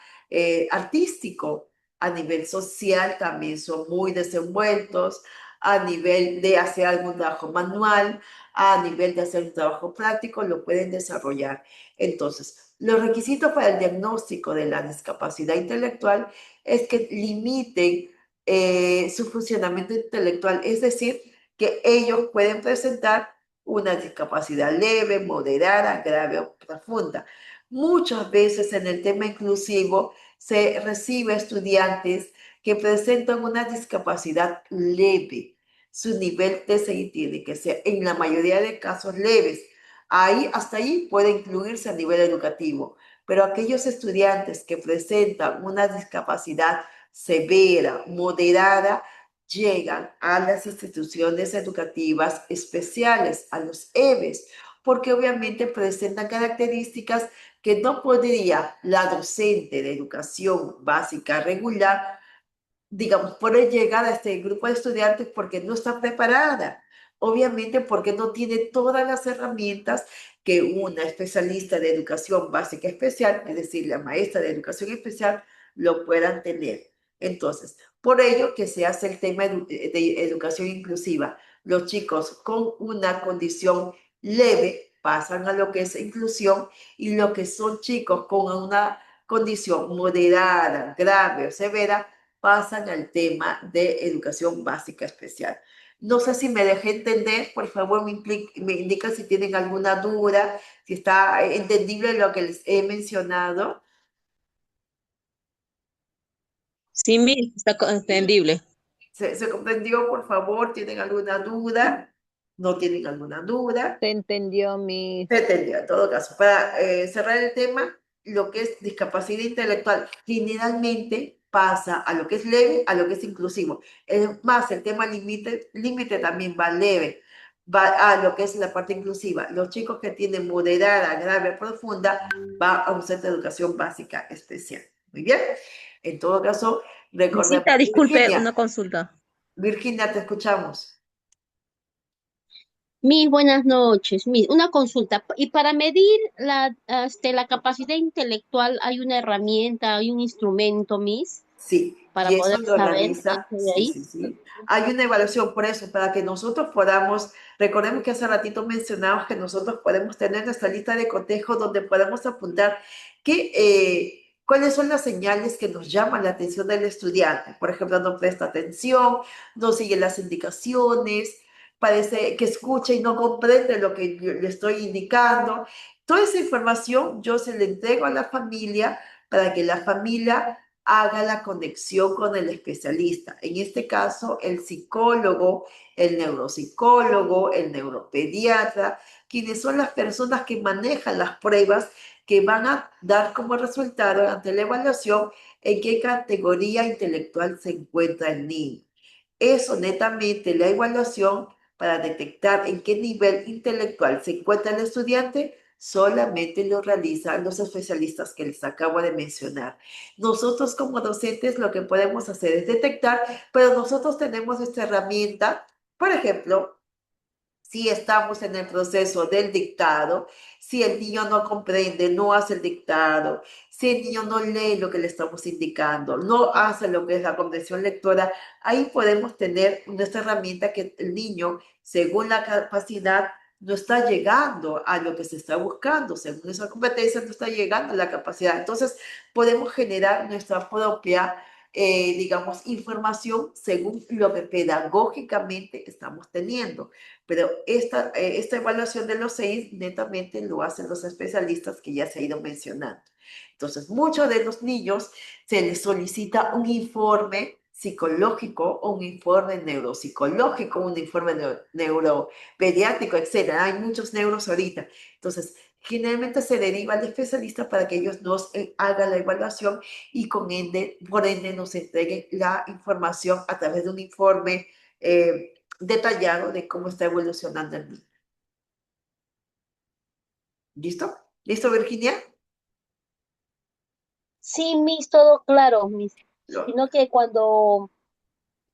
artístico. A nivel social también son muy desenvueltos, a nivel de hacer algún trabajo manual, a nivel de hacer un trabajo práctico, lo pueden desarrollar. Entonces, los requisitos para el diagnóstico de la discapacidad intelectual es que limiten su funcionamiento intelectual, es decir, que ellos pueden presentar una discapacidad leve, moderada, grave o profunda. Muchas veces en el tema inclusivo se recibe estudiantes que presentan una discapacidad leve. Su nivel TCI tiene que ser, en la mayoría de casos, leves. Hasta ahí puede incluirse a nivel educativo, pero aquellos estudiantes que presentan una discapacidad severa, moderada, llegan a las instituciones educativas especiales, a los EBES, porque obviamente presentan características que no podría la docente de educación básica regular, digamos, puede llegar a este grupo de estudiantes porque no está preparada. Obviamente porque no tiene todas las herramientas que una especialista de educación básica especial, es decir, la maestra de educación especial, lo puedan tener. Entonces, por ello que se hace el tema de educación inclusiva. Los chicos con una condición leve pasan a lo que es inclusión, y lo que son chicos con una condición moderada, grave o severa pasan al tema de educación básica especial. No sé si me dejé entender, por favor me indican si tienen alguna duda, si está entendible lo que les he mencionado. Sí, Miss, está entendible. ¿Se comprendió, por favor? ¿Tienen alguna duda? ¿No tienen alguna duda? Se entendió, Miss. Se entendió, en todo caso. Para cerrar el tema, lo que es discapacidad intelectual generalmente pasa a lo que es leve, a lo que es inclusivo. Es más, el tema límite también va leve, va a lo que es la parte inclusiva. Los chicos que tienen moderada, grave, profunda, va a un centro de educación básica especial. Muy bien. En todo caso, recordemos. Visita, disculpe, Virginia, una consulta. Virginia, te escuchamos. Mis buenas noches. Una consulta. Y para medir la capacidad intelectual, ¿hay una herramienta, hay un instrumento, Miss? Sí, Para y eso poder lo saber realiza, eso de sí, ahí. sí, sí. Hay una evaluación por eso, para que nosotros podamos, recordemos que hace ratito mencionamos que nosotros podemos tener nuestra lista de cotejo donde podemos apuntar cuáles son las señales que nos llaman la atención del estudiante. Por ejemplo, no presta atención, no sigue las indicaciones, parece que escucha y no comprende lo que yo le estoy indicando. Toda esa información yo se la entrego a la familia para que la familia haga la conexión con el especialista. En este caso, el psicólogo, el neuropsicólogo, el neuropediatra, quienes son las personas que manejan las pruebas que van a dar como resultado ante la evaluación en qué categoría intelectual se encuentra el niño. Eso netamente la evaluación para detectar en qué nivel intelectual se encuentra el estudiante solamente lo realizan los especialistas que les acabo de mencionar. Nosotros como docentes lo que podemos hacer es detectar, pero nosotros tenemos esta herramienta. Por ejemplo, si estamos en el proceso del dictado, si el niño no comprende, no hace el dictado, si el niño no lee lo que le estamos indicando, no hace lo que es la comprensión lectora, ahí podemos tener nuestra herramienta que el niño, según la capacidad, no está llegando a lo que se está buscando, según esa competencia, no está llegando a la capacidad. Entonces, podemos generar nuestra propia, digamos, información según lo que pedagógicamente estamos teniendo. Pero esta evaluación de los 6 netamente lo hacen los especialistas que ya se ha ido mencionando. Entonces, muchos de los niños se les solicita un informe psicológico o un informe neuropsicológico, un informe neuropediátrico, etc. Hay muchos neuros ahorita. Entonces, generalmente se deriva al especialista para que ellos nos hagan la evaluación y por ende nos entreguen la información a través de un informe detallado de cómo está evolucionando el niño. ¿Listo? ¿Listo, Virginia? Sí, Miss, todo claro, Miss. Lo- Sino que cuando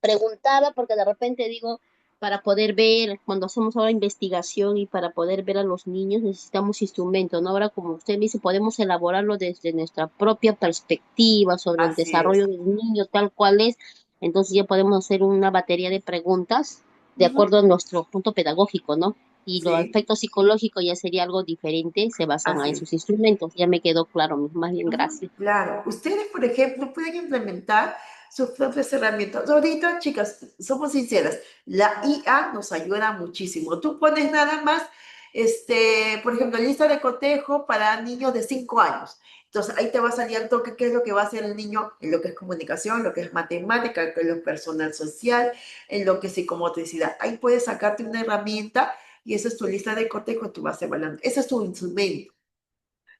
preguntaba, porque de repente digo, para poder ver, cuando hacemos ahora investigación y para poder ver a los niños necesitamos instrumentos, ¿no? Ahora, como usted dice, podemos elaborarlo desde nuestra propia perspectiva sobre el Así es. desarrollo del niño tal cual es. Entonces ya podemos hacer una batería de preguntas de Ujú. acuerdo a nuestro punto pedagógico, ¿no? Y los Sí, aspectos psicológicos ya sería algo diferente, se basan en así es. sus instrumentos. Ya me quedó claro, Miss. Más bien, Ujú, gracias. claro, ustedes, por ejemplo, pueden implementar sus propias herramientas. Ahorita, chicas, somos sinceras, la IA nos ayuda muchísimo. Tú pones nada más, por ejemplo, lista de cotejo para niños de 5 años. Entonces, ahí te va a salir al toque qué es lo que va a hacer el niño en lo que es comunicación, en lo que es matemática, en lo que es personal social, en lo que es psicomotricidad. Ahí puedes sacarte una herramienta y esa es tu lista de cotejo, tú vas evaluando. Ese es tu instrumento.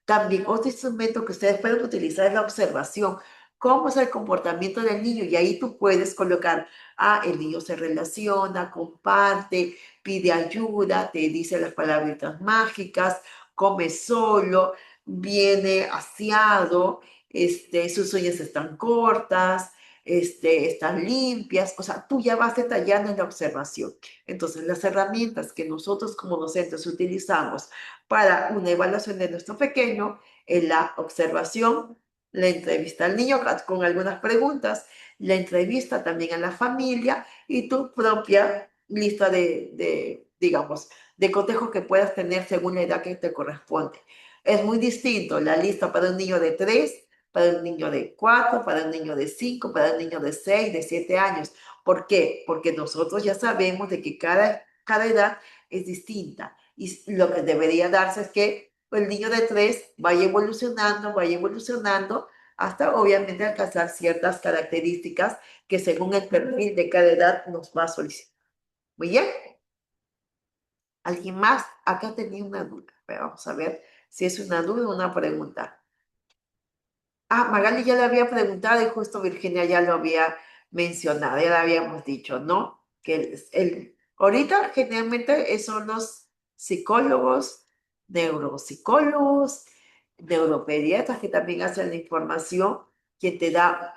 También otro instrumento que ustedes pueden utilizar es la observación. ¿Cómo es el comportamiento del niño? Y ahí tú puedes colocar, el niño se relaciona, comparte, pide ayuda, te dice las palabritas mágicas, come solo, viene aseado, sus uñas están cortas, están limpias. O sea, tú ya vas detallando en la observación. Entonces, las herramientas que nosotros como docentes utilizamos para una evaluación de nuestro pequeño en la observación, la entrevista al niño con algunas preguntas, la entrevista también a la familia y tu propia lista digamos, de cotejo que puedas tener según la edad que te corresponde. Es muy distinto la lista para un niño de 3, para un niño de 4, para un niño de 5, para un niño de 6, de 7 años. ¿Por qué? Porque nosotros ya sabemos de que cada edad es distinta. Y lo que debería darse es que el niño de 3 vaya evolucionando hasta obviamente alcanzar ciertas características que según el perfil de cada edad nos va a solicitar. Muy bien. ¿Alguien más? Acá tenía una duda. Pero vamos a ver si es una duda o una pregunta. Magali ya le había preguntado y justo Virginia ya lo había mencionado, ya le habíamos dicho, ¿no? Que ahorita generalmente son los psicólogos, neuropsicólogos, neuropediatras que también hacen la información, quien te da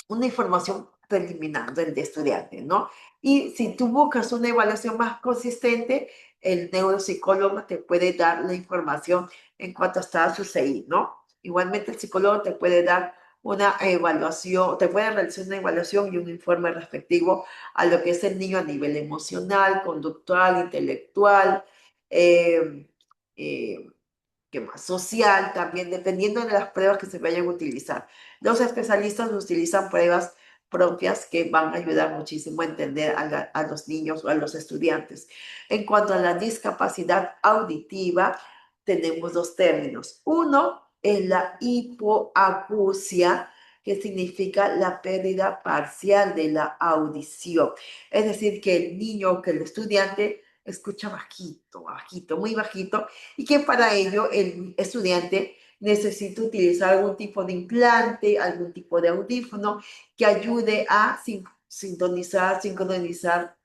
una información preliminar del estudiante, ¿no? Y si tú buscas una evaluación más consistente, el neuropsicólogo te puede dar la información en cuanto está su CI, ¿no? Igualmente el psicólogo te puede dar una evaluación, te puede realizar una evaluación y un informe respectivo a lo que es el niño a nivel emocional, conductual, intelectual, eh, eh, ¿qué más? Social también, dependiendo de las pruebas que se vayan a utilizar. Los especialistas utilizan pruebas propias que van a ayudar muchísimo a entender a los niños o a los estudiantes. En cuanto a la discapacidad auditiva, tenemos dos términos. Uno es la hipoacusia, que significa la pérdida parcial de la audición. Es decir, que el niño, que el estudiante escucha bajito, bajito, muy bajito, y que para ello el estudiante necesita utilizar algún tipo de implante, algún tipo de audífono que ayude a sincronizar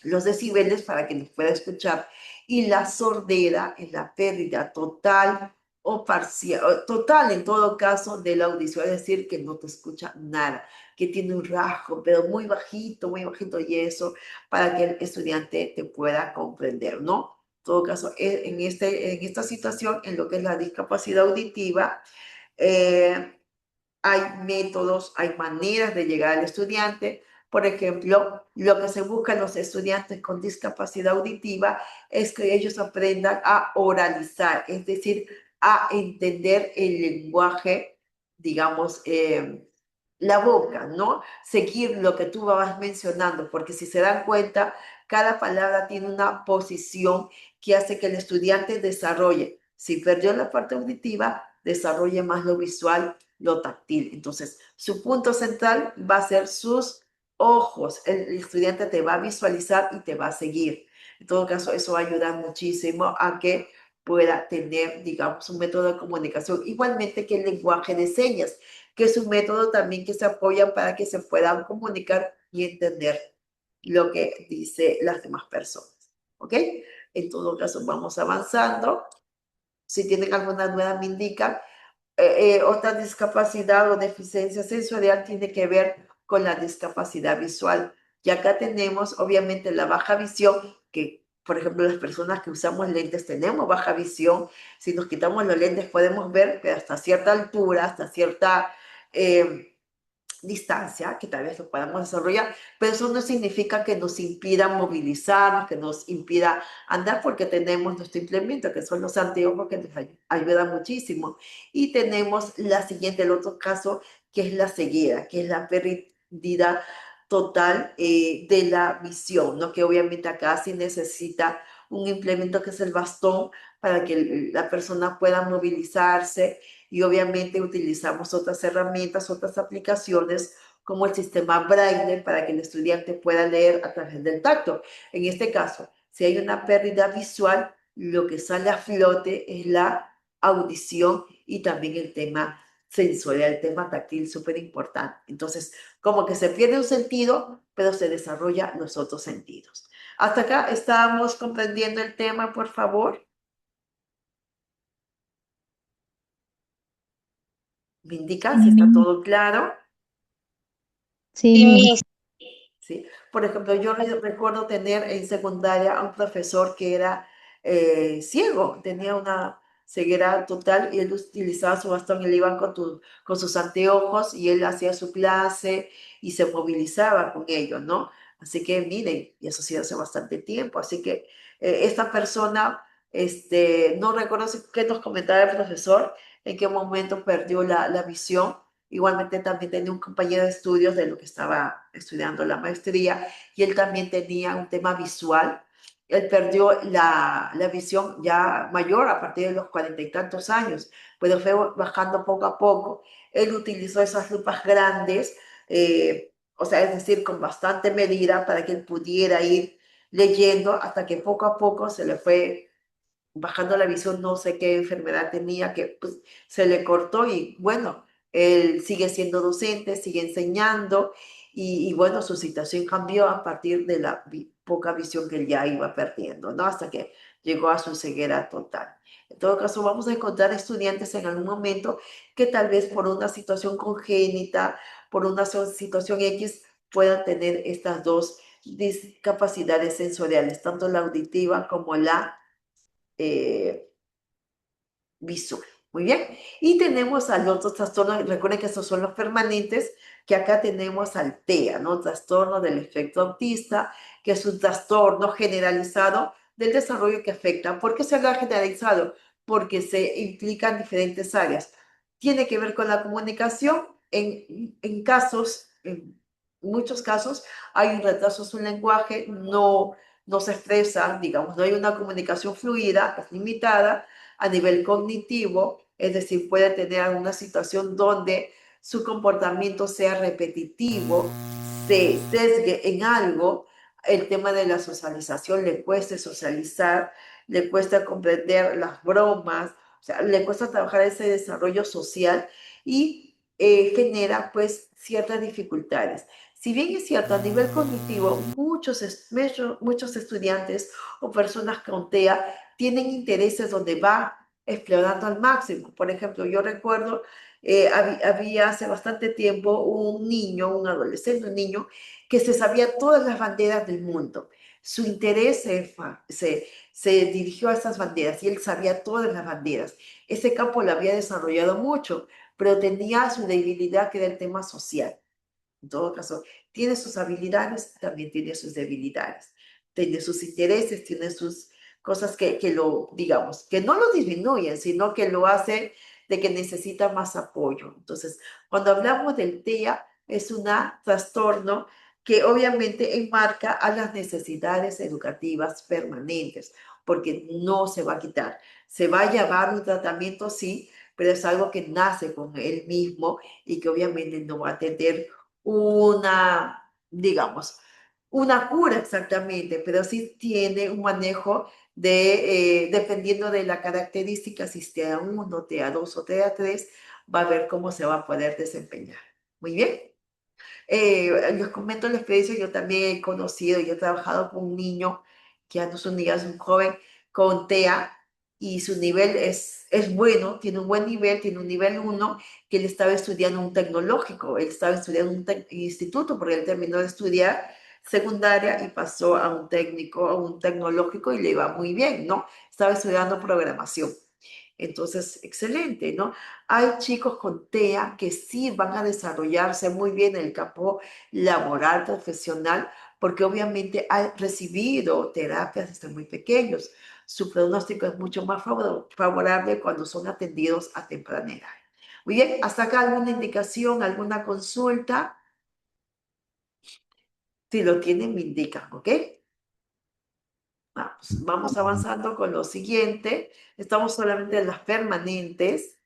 los decibeles para que nos pueda escuchar. Y la sordera es la pérdida total o parcial, total en todo caso de la audición, es decir, que no te escucha nada, que tiene un rasgo, pero muy bajito y eso para que el estudiante te pueda comprender, ¿no? En todo caso, en esta situación, en lo que es la discapacidad auditiva, eh, hay métodos, hay maneras de llegar al estudiante. Por ejemplo, lo que se busca en los estudiantes con discapacidad auditiva es que ellos aprendan a oralizar, es decir, a entender el lenguaje, digamos, la boca, ¿no? Seguir lo que tú vas mencionando, porque si se dan cuenta, cada palabra tiene una posición que hace que el estudiante desarrolle. Si perdió la parte auditiva, desarrolle más lo visual, lo táctil. Entonces, su punto central va a ser sus ojos. El estudiante te va a visualizar y te va a seguir. En todo caso, eso va a ayudar muchísimo a que pueda tener, digamos, un método de comunicación, igualmente que el lenguaje de señas, que es un método también que se apoya para que se puedan comunicar y entender lo que dice las demás personas, ¿ok? En todo caso, vamos avanzando. Si tienen alguna duda, me indican. Otra discapacidad o deficiencia sensorial tiene que ver con la discapacidad visual. Y acá tenemos, obviamente, la baja visión, que, por ejemplo, las personas que usamos lentes tenemos baja visión. Si nos quitamos los lentes podemos ver, pero hasta cierta altura, hasta cierta distancia, que tal vez lo podamos desarrollar, pero eso no significa que nos impida movilizarnos, que nos impida andar, porque tenemos nuestro implemento, que son los anteojos, que nos ayudan muchísimo. Y tenemos la siguiente, el otro caso, que es la ceguera, que es la pérdida total de la visión, ¿no? Que obviamente acá sí necesita un implemento que es el bastón para que la persona pueda movilizarse, y obviamente utilizamos otras herramientas, otras aplicaciones como el sistema Braille para que el estudiante pueda leer a través del tacto. En este caso, si hay una pérdida visual, lo que sale a flote es la audición y también el tema sensorial, el tema táctil, súper importante. Entonces, como que se pierde un sentido, pero se desarrolla los otros sentidos. Hasta acá estábamos comprendiendo el tema, por favor. ¿Me indican si está todo claro? Sí, Miss. Sí. Por ejemplo, yo recuerdo tener en secundaria a un profesor que era ciego, tenía una ceguera total, y él utilizaba su bastón, él iba con sus anteojos y él hacía su clase y se movilizaba con ellos, ¿no? Así que miren, y eso sí hace bastante tiempo. Así que esta persona, no recuerdo qué nos comentaba el profesor, en qué momento perdió la visión. Igualmente también tenía un compañero de estudios de lo que estaba estudiando la maestría, y él también tenía un tema visual. Él perdió la visión ya mayor a partir de los 40 y tantos años, pero fue bajando poco a poco. Él utilizó esas lupas grandes, o sea, es decir, con bastante medida para que él pudiera ir leyendo, hasta que poco a poco se le fue bajando la visión. No sé qué enfermedad tenía, que pues, se le cortó, y bueno, él sigue siendo docente, sigue enseñando, y bueno, su situación cambió a partir de la poca visión que él ya iba perdiendo, ¿no? Hasta que llegó a su ceguera total. En todo caso, vamos a encontrar estudiantes en algún momento que tal vez por una situación congénita, por una situación X, puedan tener estas dos discapacidades sensoriales, tanto la auditiva como la visual. Muy bien. Y tenemos al otro trastorno. Recuerden que estos son los permanentes, que acá tenemos al TEA, ¿no? Trastorno del efecto autista, que es un trastorno generalizado del desarrollo que afecta. ¿Por qué se habla generalizado? Porque se implican diferentes áreas. Tiene que ver con la comunicación. En casos, en muchos casos, hay un retraso en su lenguaje, no se expresa, digamos, no hay una comunicación fluida, es limitada. A nivel cognitivo, es decir, puede tener alguna situación donde su comportamiento sea repetitivo, se sesgue en algo. El tema de la socialización, le cuesta socializar, le cuesta comprender las bromas, o sea, le cuesta trabajar ese desarrollo social, y genera pues ciertas dificultades. Si bien es cierto, a nivel cognitivo, muchos estudiantes o personas con TEA tienen intereses donde va explorando al máximo. Por ejemplo, yo recuerdo, había hace bastante tiempo un niño, un adolescente, un niño, que se sabía todas las banderas del mundo. Su interés se dirigió a esas banderas, y él sabía todas las banderas. Ese campo lo había desarrollado mucho, pero tenía su debilidad, que era el tema social. En todo caso, tiene sus habilidades, también tiene sus debilidades, tiene sus intereses, tiene sus cosas que lo, digamos, que no lo disminuyen, sino que lo hace de que necesita más apoyo. Entonces, cuando hablamos del TEA, es un trastorno que obviamente enmarca a las necesidades educativas permanentes, porque no se va a quitar. Se va a llevar un tratamiento, sí, pero es algo que nace con él mismo, y que obviamente no va a tener digamos, una cura exactamente, pero sí tiene un manejo dependiendo de la característica, si es TEA1, TEA2 o TEA3, va a ver cómo se va a poder desempeñar. Muy bien. Les comento la experiencia, yo también he conocido y he trabajado con un niño, que ya no es un niño, es un joven con TEA, y su nivel es bueno, tiene un buen nivel, tiene un nivel 1, que él estaba estudiando un tecnológico, él estaba estudiando un instituto, porque él terminó de estudiar secundaria y pasó a un técnico, a un tecnológico, y le iba muy bien, ¿no? Estaba estudiando programación. Entonces, excelente, ¿no? Hay chicos con TEA que sí van a desarrollarse muy bien en el campo laboral, profesional, porque obviamente han recibido terapias desde muy pequeños. Su pronóstico es mucho más favorable cuando son atendidos a temprana edad. Muy bien, hasta acá alguna indicación, alguna consulta. Si lo tienen, me indican, ¿ok? Vamos avanzando con lo siguiente. Estamos solamente en las permanentes.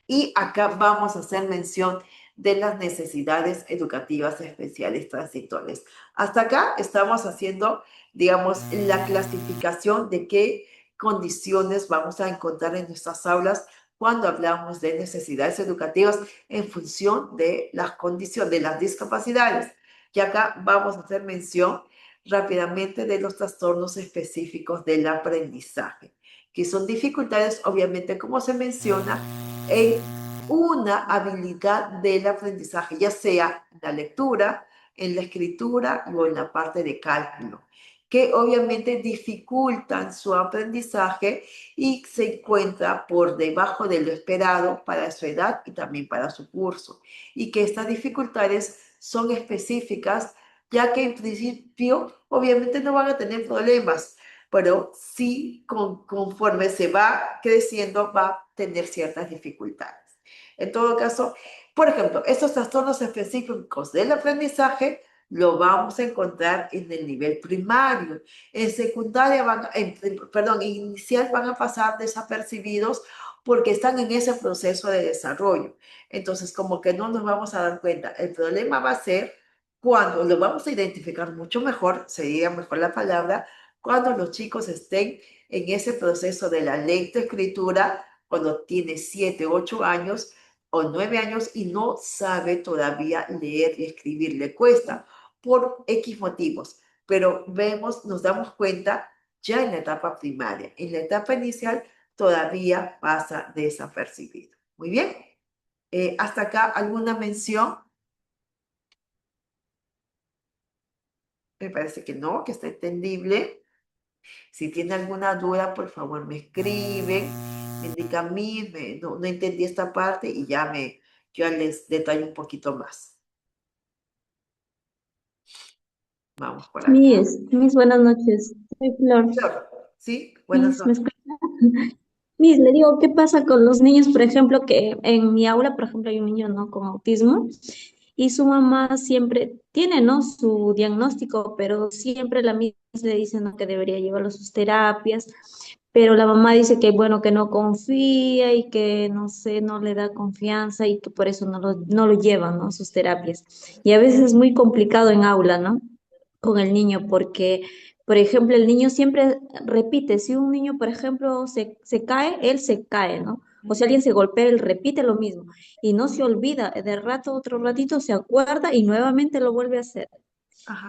Y acá vamos a hacer mención de las necesidades educativas especiales transitorias. Hasta acá estamos haciendo, digamos, la clasificación de qué condiciones vamos a encontrar en nuestras aulas cuando hablamos de necesidades educativas en función de las condiciones, de las discapacidades. Y acá vamos a hacer mención rápidamente de los trastornos específicos del aprendizaje, que son dificultades, obviamente, como se menciona, en una habilidad del aprendizaje, ya sea en la lectura, en la escritura o en la parte de cálculo, que obviamente dificultan su aprendizaje y se encuentra por debajo de lo esperado para su edad y también para su curso, y que estas dificultades son específicas, ya que en principio obviamente no van a tener problemas, pero sí conforme se va creciendo va a tener ciertas dificultades. En todo caso, por ejemplo, estos trastornos específicos del aprendizaje lo vamos a encontrar en el nivel primario. En secundaria, en inicial van a pasar desapercibidos porque están en ese proceso de desarrollo. Entonces, como que no nos vamos a dar cuenta. El problema va a ser cuando lo vamos a identificar mucho mejor, sería mejor la palabra, cuando los chicos estén en ese proceso de la lectoescritura, cuando tiene 7, 8 años o 9 años y no sabe todavía leer y escribir, le cuesta por X motivos, pero nos damos cuenta ya en la etapa primaria. En la etapa inicial todavía pasa desapercibido. Muy bien. Hasta acá, ¿alguna mención? Me parece que no, que está entendible. Si tiene alguna duda, por favor, me escriben, me indican a mí, no entendí esta parte y yo les detallo un poquito más. Vamos por acá. Miss, buenas noches. Soy Flor. Flor, ¿sí? Buenas ¿Me noches. escucha? Miss, le digo, ¿qué pasa con los niños, por ejemplo, que en mi aula, por ejemplo, hay un niño, ¿no?, con autismo y su mamá siempre tiene, ¿no?, su diagnóstico, pero siempre la misma le dice, ¿no?, que debería llevarlo a sus terapias, pero la mamá dice que, bueno, que no confía y que, no sé, no le da confianza y que por eso no lo lleva, ¿no?, a sus terapias. Y a veces es muy complicado en aula, ¿no?, con el niño, porque, por ejemplo, el niño siempre repite, si un niño, por ejemplo, se cae, él se cae, ¿no? O si alguien se golpea, él repite lo mismo y no se olvida, de rato, otro ratito se acuerda y nuevamente lo vuelve a hacer.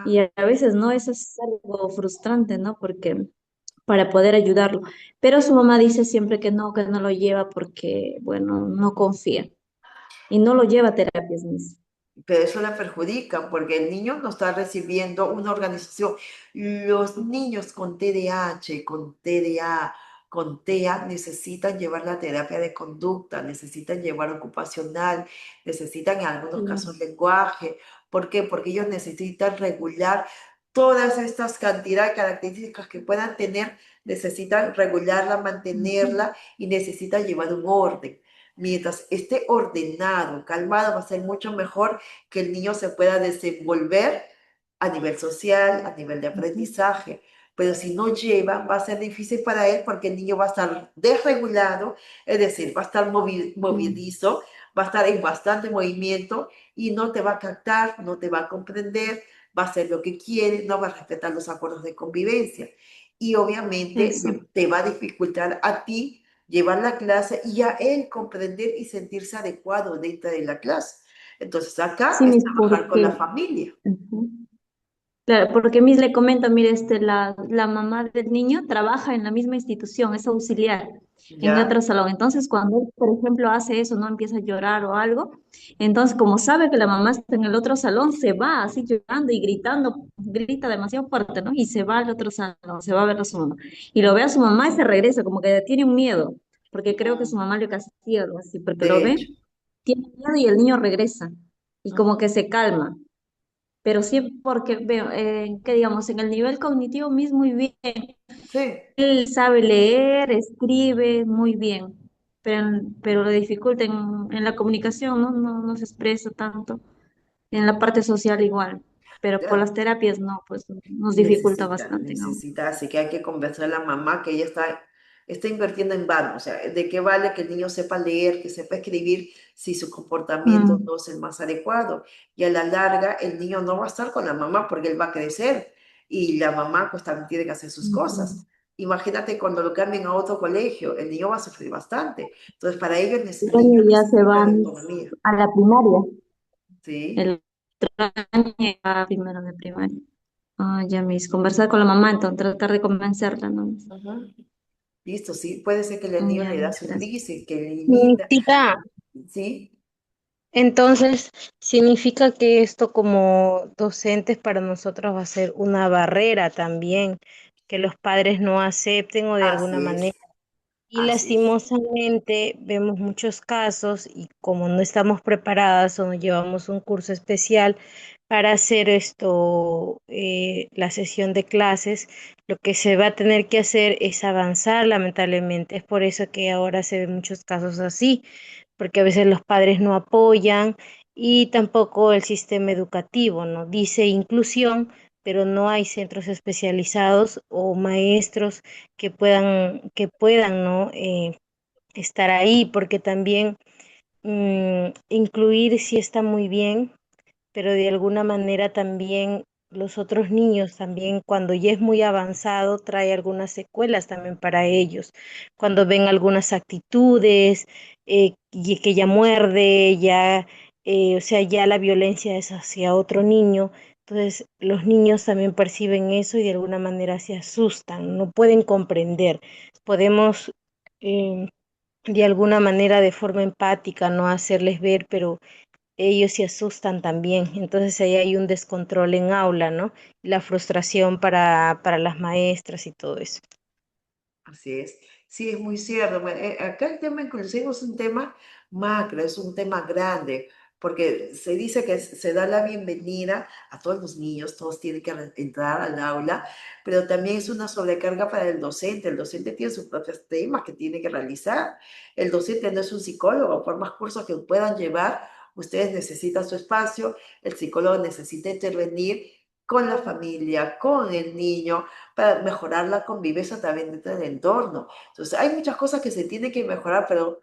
Y Ajá. a veces, ¿no? Eso es algo frustrante, ¿no? Porque para poder ayudarlo. Pero su mamá dice siempre que no lo lleva porque, bueno, no confía y no lo lleva a terapias, Miss. Pero eso le perjudica porque el niño no está recibiendo una organización. Los niños con TDAH, con TDA, con TEA necesitan llevar la terapia de conducta, necesitan llevar ocupacional, necesitan en algunos casos lenguaje. ¿Por qué? Porque ellos necesitan regular todas estas cantidades de características que puedan tener, necesitan regularla, mantenerla y necesitan llevar un orden. Mientras esté ordenado, calmado, va a ser mucho mejor que el niño se pueda desenvolver a nivel social, a nivel de aprendizaje. Pero si no lleva, va a ser difícil para él porque el niño va a estar desregulado, es decir, va a estar movedizo, va a estar en bastante movimiento y no te va a captar, no te va a comprender, va a hacer lo que quiere, no va a respetar los acuerdos de convivencia. Y obviamente Eso. te va a dificultar a ti llevar la clase y a él comprender y sentirse adecuado dentro de la clase. Entonces acá Sí, es mis, trabajar con la porque, familia. ujú. Claro, porque Miss le comento, mire, la mamá del niño trabaja en la misma institución, es auxiliar en ¿Ya? otro salón. Entonces, cuando él, por ejemplo, hace eso, no empieza a llorar o algo, entonces, como sabe que la mamá está en el otro salón, se va así llorando y gritando, grita demasiado fuerte, ¿no? Y se va al otro salón, se va a ver a su mamá. Y lo ve a su mamá y se regresa, como que tiene un miedo, porque creo que su mamá le castiga algo así, porque lo De ve, hecho. tiene miedo y el niño regresa y como Ujú. que se calma, pero sí porque veo que digamos en el nivel cognitivo mismo muy bien, Sí. él sabe leer, escribe muy bien, pero lo dificulta en la comunicación, ¿no? No se expresa tanto, en la parte social igual, pero por las terapias no, pues nos dificulta bastante, ¿no? Necesita, así que hay que convencer a la mamá que ella está invirtiendo en vano, o sea, ¿de qué vale que el niño sepa leer, que sepa escribir, si su comportamiento Mm, no es el más adecuado? Y a la larga, el niño no va a estar con la mamá porque él va a crecer y la mamá pues también tiene que hacer sus ujú. cosas. Imagínate cuando lo cambien a otro colegio, el niño va a sufrir bastante. Entonces, para ello, El el niño año ya se necesita va de autonomía, a la primaria, ¿sí? el otro año ya va primero de primaria. Ah, ya mis, conversar con la mamá, entonces tratar de convencerla, ¿no? Ujú. Listo, sí, puede ser que el niño Ya le da mis, su gracias. prisa y que le limita, Tita, ¿sí? entonces significa que esto como docentes para nosotros va a ser una barrera también, que los padres no acepten o de alguna Así manera. es, Y así es. lastimosamente vemos muchos casos y como no estamos preparadas o no llevamos un curso especial para hacer esto, la sesión de clases, lo que se va a tener que hacer es avanzar, lamentablemente. Es por eso que ahora se ven muchos casos así, porque a veces los padres no apoyan y tampoco el sistema educativo, ¿no? Dice inclusión, pero no hay centros especializados o maestros que puedan, ¿no? Estar ahí, porque también incluir sí está muy bien, pero de alguna manera también los otros niños también cuando ya es muy avanzado trae algunas secuelas también para ellos. Cuando ven algunas actitudes y que ya muerde, ya, o sea, ya la violencia es hacia otro niño. Entonces, los niños también perciben eso y de alguna manera se asustan, no pueden comprender. Podemos eh, de alguna manera, de forma empática, no hacerles ver, pero ellos se asustan también. Entonces ahí hay un descontrol en aula, ¿no? La frustración para las maestras y todo eso. Así es. Sí, es muy cierto. Bueno, acá el tema inclusivo es un tema macro, es un tema grande, porque se dice que se da la bienvenida a todos los niños, todos tienen que entrar al aula, pero también es una sobrecarga para el docente. El docente tiene sus propios temas que tiene que realizar. El docente no es un psicólogo, por más cursos que puedan llevar, ustedes necesitan su espacio, el psicólogo necesita intervenir con la familia, con el niño para mejorar la convivencia también dentro del entorno. Entonces, hay muchas cosas que se tienen que mejorar, pero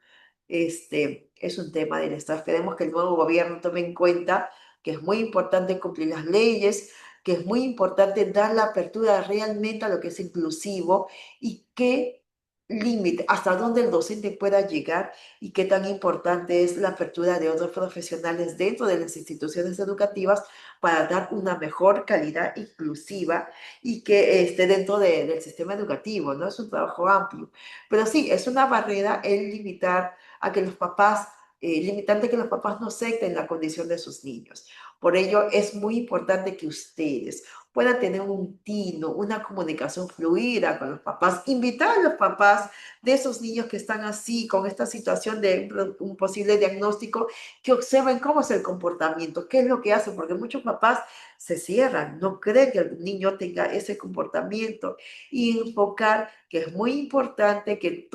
es un tema del Estado. Esperemos que el nuevo gobierno tome en cuenta que es muy importante cumplir las leyes, que es muy importante dar la apertura realmente a lo que es inclusivo y qué límite, hasta dónde el docente pueda llegar y qué tan importante es la apertura de otros profesionales dentro de las instituciones educativas para dar una mejor calidad inclusiva y que esté dentro del sistema educativo, ¿no? Es un trabajo amplio. Pero sí, es una barrera el limitar a que los papás, limitante que los papás no acepten la condición de sus niños. Por ello, es muy importante que ustedes puedan tener un tino, una comunicación fluida con los papás, invitar a los papás de esos niños que están así, con esta situación de un posible diagnóstico, que observen cómo es el comportamiento, qué es lo que hacen, porque muchos papás se cierran, no creen que el niño tenga ese comportamiento y enfocar que es muy importante que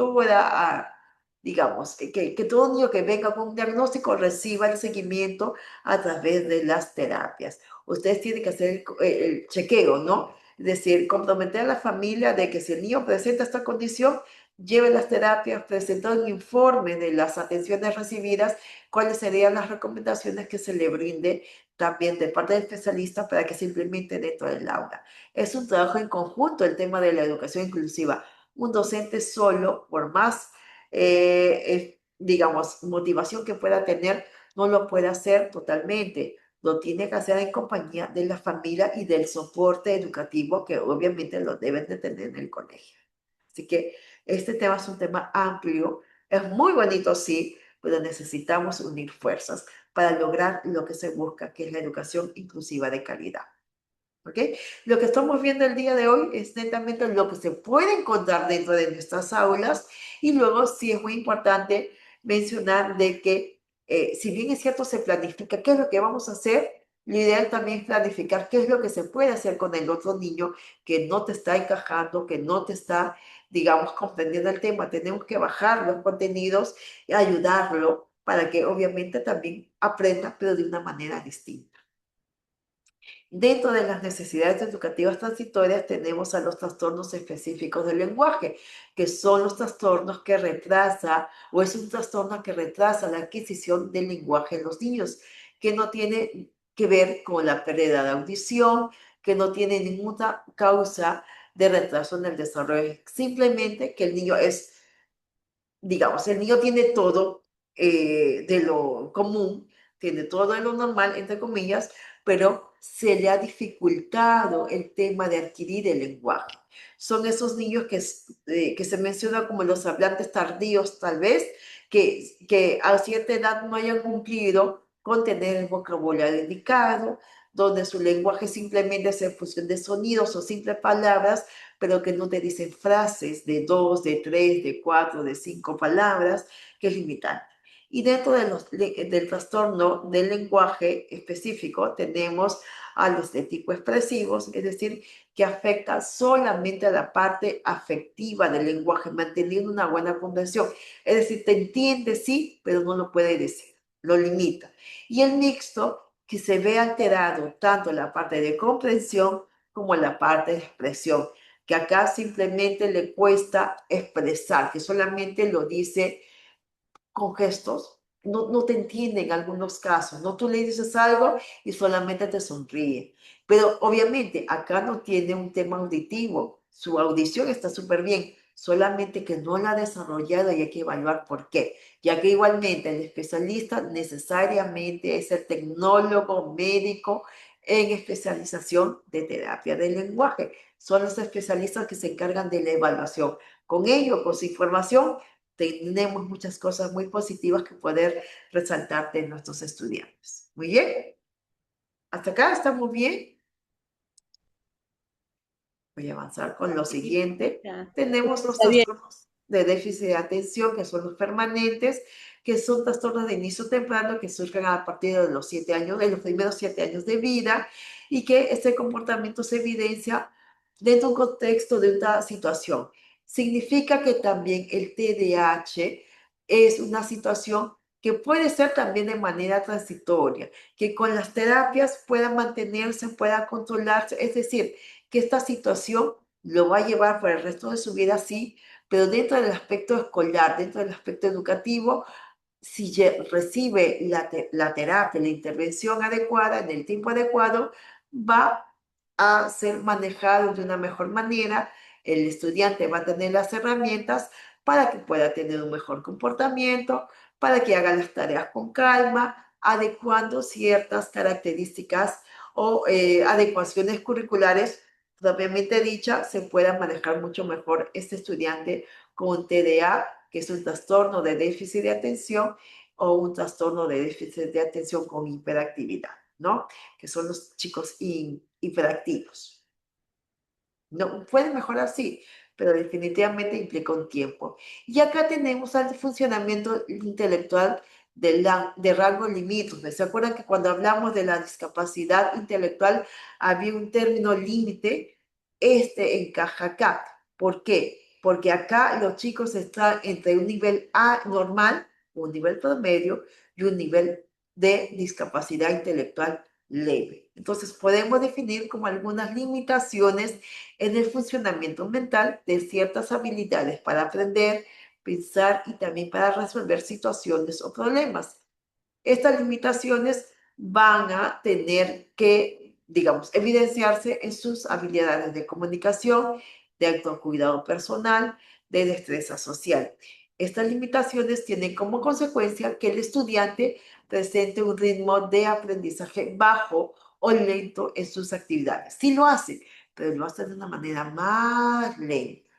digamos, que todo niño que venga con un diagnóstico reciba el seguimiento a través de las terapias. Ustedes tienen que hacer el chequeo, ¿no? Es decir, comprometer a la familia de que si el niño presenta esta condición, lleve las terapias, presenta un informe de las atenciones recibidas, cuáles serían las recomendaciones que se le brinde también de parte del especialista para que se implemente dentro del aula. Es un trabajo en conjunto el tema de la educación inclusiva. Un docente solo, por más, digamos, motivación que pueda tener, no lo puede hacer totalmente. Lo tiene que hacer en compañía de la familia y del soporte educativo que obviamente lo deben de tener en el colegio. Así que este tema es un tema amplio, es muy bonito, sí, pero necesitamos unir fuerzas para lograr lo que se busca, que es la educación inclusiva de calidad. ¿Ok? Lo que estamos viendo el día de hoy es netamente lo que se puede encontrar dentro de nuestras aulas y luego sí es muy importante mencionar de que si bien es cierto se planifica qué es lo que vamos a hacer, lo ideal también es planificar qué es lo que se puede hacer con el otro niño que no te está encajando, que no te está, digamos, comprendiendo el tema. Tenemos que bajar los contenidos y ayudarlo para que obviamente también aprenda, pero de una manera distinta. Dentro de las necesidades educativas transitorias tenemos a los trastornos específicos del lenguaje, que son los trastornos que retrasa o es un trastorno que retrasa la adquisición del lenguaje en los niños, que no tiene que ver con la pérdida de audición, que no tiene ninguna causa de retraso en el desarrollo, simplemente que el niño es, digamos, el niño tiene todo de lo común, tiene todo de lo normal, entre comillas, pero se le ha dificultado el tema de adquirir el lenguaje. Son esos niños que se menciona como los hablantes tardíos, tal vez, que a cierta edad no hayan cumplido con tener el vocabulario indicado, donde su lenguaje simplemente es en función de sonidos o simples palabras, pero que no te dicen frases de 2, de 3, de 4, de 5 palabras, que es limitante. Y dentro del trastorno del lenguaje específico tenemos a los de tipo expresivos, es decir, que afecta solamente a la parte afectiva del lenguaje, manteniendo una buena comprensión. Es decir, te entiende, sí, pero no lo puede decir, lo limita. Y el mixto, que se ve alterado tanto la parte de comprensión como la parte de expresión, que acá simplemente le cuesta expresar, que solamente lo dice con gestos, no te entiende en algunos casos, ¿no? Tú le dices algo y solamente te sonríe. Pero obviamente acá no tiene un tema auditivo, su audición está súper bien, solamente que no la ha desarrollado y hay que evaluar por qué. Ya que igualmente el especialista necesariamente es el tecnólogo médico en especialización de terapia del lenguaje. Son los especialistas que se encargan de la evaluación. Con ello, con su información, tenemos muchas cosas muy positivas que poder resaltar de nuestros estudiantes. Muy bien. Hasta acá estamos bien. Voy a avanzar con lo siguiente. Ya. Tenemos los Está bien. trastornos de déficit de atención, que son los permanentes, que son trastornos de inicio temprano que surgen a partir de los 7 años, de los primeros 7 años de vida, y que este comportamiento se evidencia dentro de un contexto de una situación. Significa que también el TDAH es una situación que puede ser también de manera transitoria, que con las terapias pueda mantenerse, pueda controlarse, es decir, que esta situación lo va a llevar por el resto de su vida, sí, pero dentro del aspecto escolar, dentro del aspecto educativo, si recibe la terapia, la intervención adecuada, en el tiempo adecuado, va a ser manejado de una mejor manera, el estudiante va a tener las herramientas para que pueda tener un mejor comportamiento, para que haga las tareas con calma, adecuando ciertas características o adecuaciones curriculares propiamente dicha, se pueda manejar mucho mejor este estudiante con TDA, que es un trastorno de déficit de atención o un trastorno de déficit de atención con hiperactividad, ¿no? Que son los chicos hiperactivos. No, puede mejorar, sí, pero definitivamente implica un tiempo. Y acá tenemos al funcionamiento intelectual de rango limítrofe. ¿Se acuerdan que cuando hablamos de la discapacidad intelectual había un término límite? Este encaja acá. ¿Por qué? Porque acá los chicos están entre un nivel A normal, un nivel promedio y un nivel de discapacidad intelectual leve. Entonces podemos definir como algunas limitaciones en el funcionamiento mental de ciertas habilidades para aprender, pensar y también para resolver situaciones o problemas. Estas limitaciones van a tener que, digamos, evidenciarse en sus habilidades de comunicación, de autocuidado personal, de destreza social. Estas limitaciones tienen como consecuencia que el estudiante presente un ritmo de aprendizaje bajo o lento en sus actividades. Sí lo hace, pero lo hace de una manera más lenta.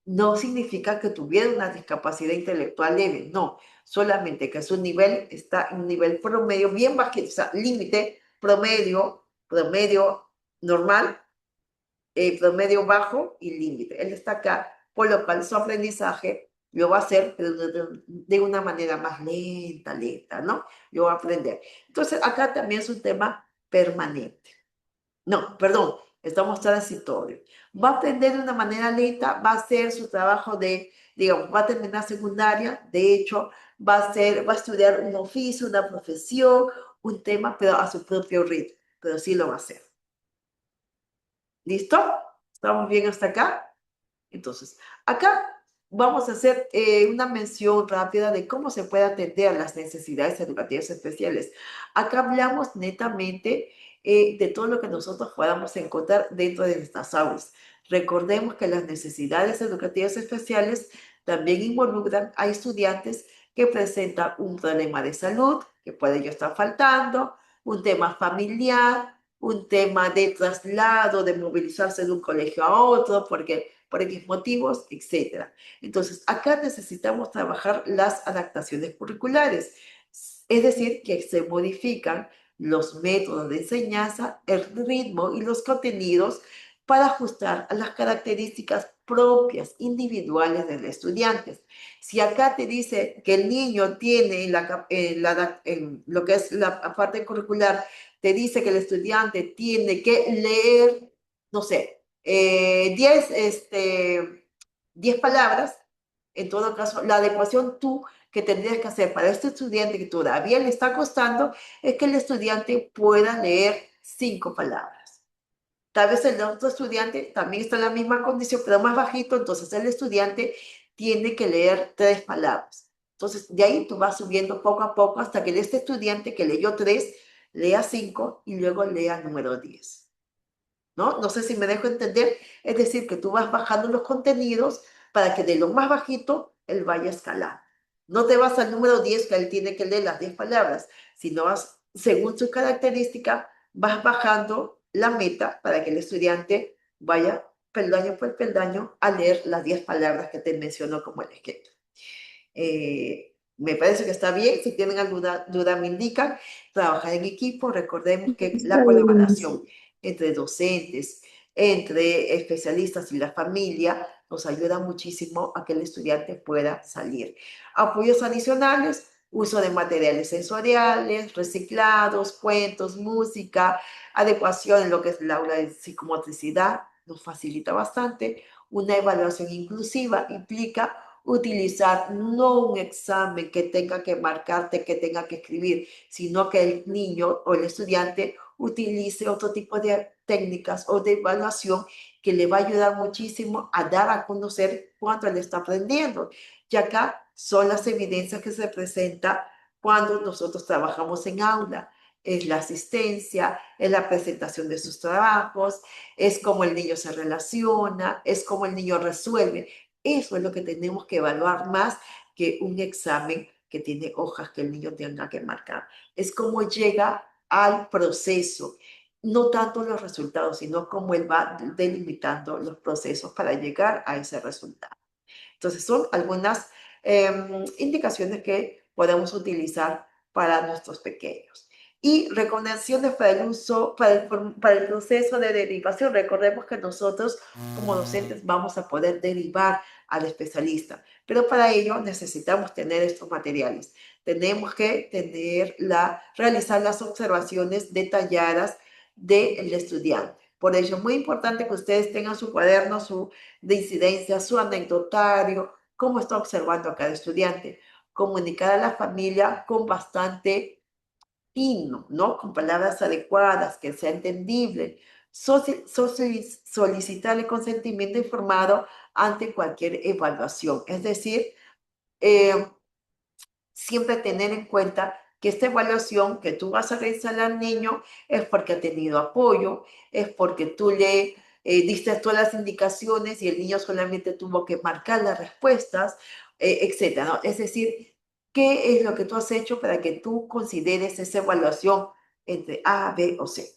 No significa que tuviera una discapacidad intelectual leve, no, solamente que su nivel está en un nivel promedio bien bajito, o sea, límite, promedio normal, promedio bajo y límite. Él está acá, por lo cual su aprendizaje lo va a hacer de una manera más lenta, ¿no? Lo va a aprender. Entonces, acá también es un tema permanente. No, perdón, estamos transitorios. Va a aprender de una manera lenta, va a hacer su trabajo de, digamos, va a terminar secundaria, de hecho, va a estudiar un oficio, una profesión, un tema, pero a su propio ritmo, pero sí lo va a hacer. ¿Listo? ¿Estamos bien hasta acá? Entonces, acá vamos a hacer una mención rápida de cómo se puede atender las necesidades educativas especiales. Acá hablamos netamente de todo lo que nosotros podamos encontrar dentro de estas aulas. Recordemos que las necesidades educativas especiales también involucran a estudiantes que presentan un problema de salud, que puede ya estar faltando, un tema familiar, un tema de traslado, de movilizarse de un colegio a otro, porque por X motivos, etcétera. Entonces, acá necesitamos trabajar las adaptaciones curriculares, es decir, que se modifican los métodos de enseñanza, el ritmo y los contenidos para ajustar a las características propias, individuales del estudiante. Si acá te dice que el niño tiene en lo que es la parte curricular, te dice que el estudiante tiene que leer, no sé, 10 palabras, en todo caso, la adecuación tú que tendrías que hacer para este estudiante que todavía le está costando es que el estudiante pueda leer 5 palabras. Tal vez el otro estudiante también está en la misma condición, pero más bajito, entonces el estudiante tiene que leer 3 palabras. Entonces, de ahí tú vas subiendo poco a poco hasta que este estudiante que leyó 3, lea 5 y luego lea el número 10. ¿No? No sé si me dejo entender, es decir, que tú vas bajando los contenidos para que de lo más bajito él vaya escalando. No te vas al número 10 que él tiene que leer las 10 palabras, sino vas, según su característica, vas bajando la meta para que el estudiante vaya peldaño por peldaño a leer las 10 palabras que te mencionó como el ejemplo. Me parece que está bien. Si tienen alguna duda, me indican. Trabajar en equipo, recordemos que Está la bien. colaboración entre docentes, entre especialistas y la familia nos ayuda muchísimo a que el estudiante pueda salir. Apoyos adicionales, uso de materiales sensoriales, reciclados, cuentos, música, adecuación en lo que es el aula de psicomotricidad, nos facilita bastante. Una evaluación inclusiva implica utilizar no un examen que tenga que marcarte, que tenga que escribir, sino que el niño o el estudiante utilice otro tipo de técnicas o de evaluación que le va a ayudar muchísimo a dar a conocer cuánto él está aprendiendo. Y acá son las evidencias que se presentan cuando nosotros trabajamos en aula. Es la asistencia, es la presentación de sus trabajos, es cómo el niño se relaciona, es cómo el niño resuelve. Eso es lo que tenemos que evaluar más que un examen que tiene hojas que el niño tenga que marcar. Es cómo llega al proceso, no tanto los resultados, sino cómo él va delimitando los procesos para llegar a ese resultado. Entonces, son algunas indicaciones que podemos utilizar para nuestros pequeños. Y recomendaciones para el uso, para el proceso de derivación. Recordemos que nosotros como docentes vamos a poder derivar al especialista, pero para ello necesitamos tener estos materiales. Tenemos que realizar las observaciones detalladas del estudiante. Por ello es muy importante que ustedes tengan su cuaderno, de incidencia, su anecdotario, cómo está observando a cada estudiante. Comunicar a la familia con bastante fino, ¿no? Con palabras adecuadas, que sea entendible. Solicitar el consentimiento informado ante cualquier evaluación. Es decir, siempre tener en cuenta que esta evaluación que tú vas a realizar al niño es porque ha tenido apoyo, es porque tú le diste todas las indicaciones y el niño solamente tuvo que marcar las respuestas, etcétera, ¿no? Es decir, ¿qué es lo que tú has hecho para que tú consideres esa evaluación entre A, B o C?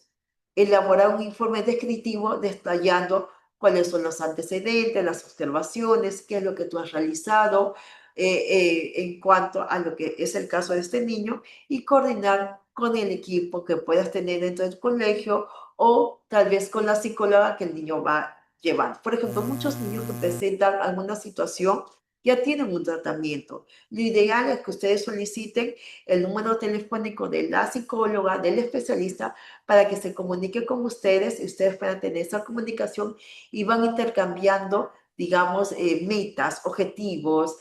Elaborar un informe descriptivo detallando cuáles son los antecedentes, las observaciones, qué es lo que tú has realizado en cuanto a lo que es el caso de este niño y coordinar con el equipo que puedas tener dentro del colegio o tal vez con la psicóloga que el niño va llevando. Por ejemplo, muchos niños que presentan alguna situación ya tienen un tratamiento. Lo ideal es que ustedes soliciten el número telefónico de la psicóloga, del especialista, para que se comunique con ustedes y ustedes puedan tener esa comunicación y van intercambiando, digamos, metas, objetivos,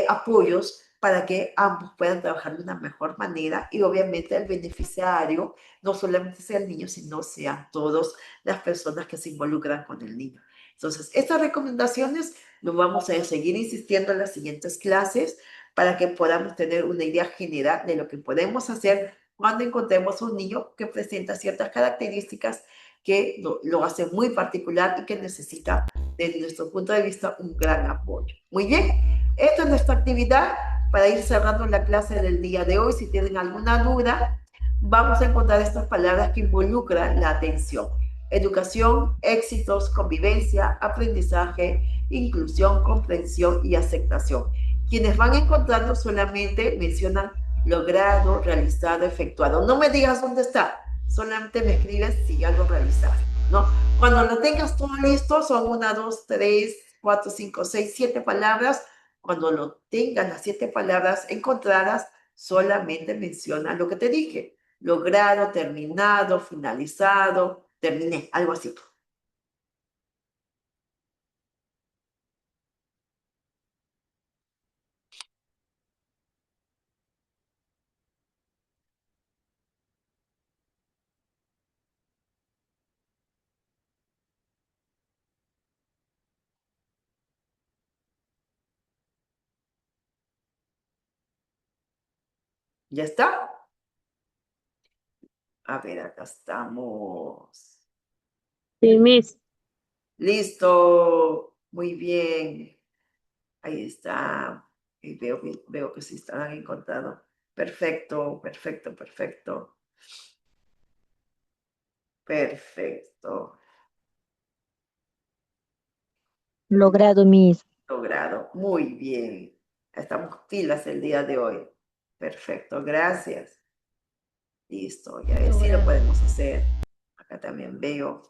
apoyos para que ambos puedan trabajar de una mejor manera y obviamente el beneficiario no solamente sea el niño, sino sean todas las personas que se involucran con el niño. Entonces, estas recomendaciones lo vamos a seguir insistiendo en las siguientes clases para que podamos tener una idea general de lo que podemos hacer cuando encontremos un niño que presenta ciertas características que lo hace muy particular y que necesita, desde nuestro punto de vista, un gran apoyo. Muy bien, esta es nuestra actividad para ir cerrando la clase del día de hoy. Si tienen alguna duda, vamos a encontrar estas palabras que involucran la atención. Educación, éxitos, convivencia, aprendizaje, inclusión, comprensión y aceptación. Quienes van encontrando solamente mencionan logrado, realizado, efectuado. No me digas dónde está, solamente me escribes si ya lo realizaste, ¿no? Cuando lo tengas todo listo, son 1, 2, 3, 4, 5, 6, 7 palabras. Cuando lo tengas las 7 palabras encontradas, solamente menciona lo que te dije. Logrado, terminado, finalizado, terminé, algo así. ¿Ya está? A ver, acá estamos. Sí, Miss. Listo. Muy bien. Ahí está. Y veo que sí están encontrando. Perfecto, perfecto, perfecto. Perfecto. Logrado, Miss. Logrado. Muy bien. Estamos pilas el día de hoy. Perfecto, gracias. Listo, ya sí lo podemos hacer. Acá también veo.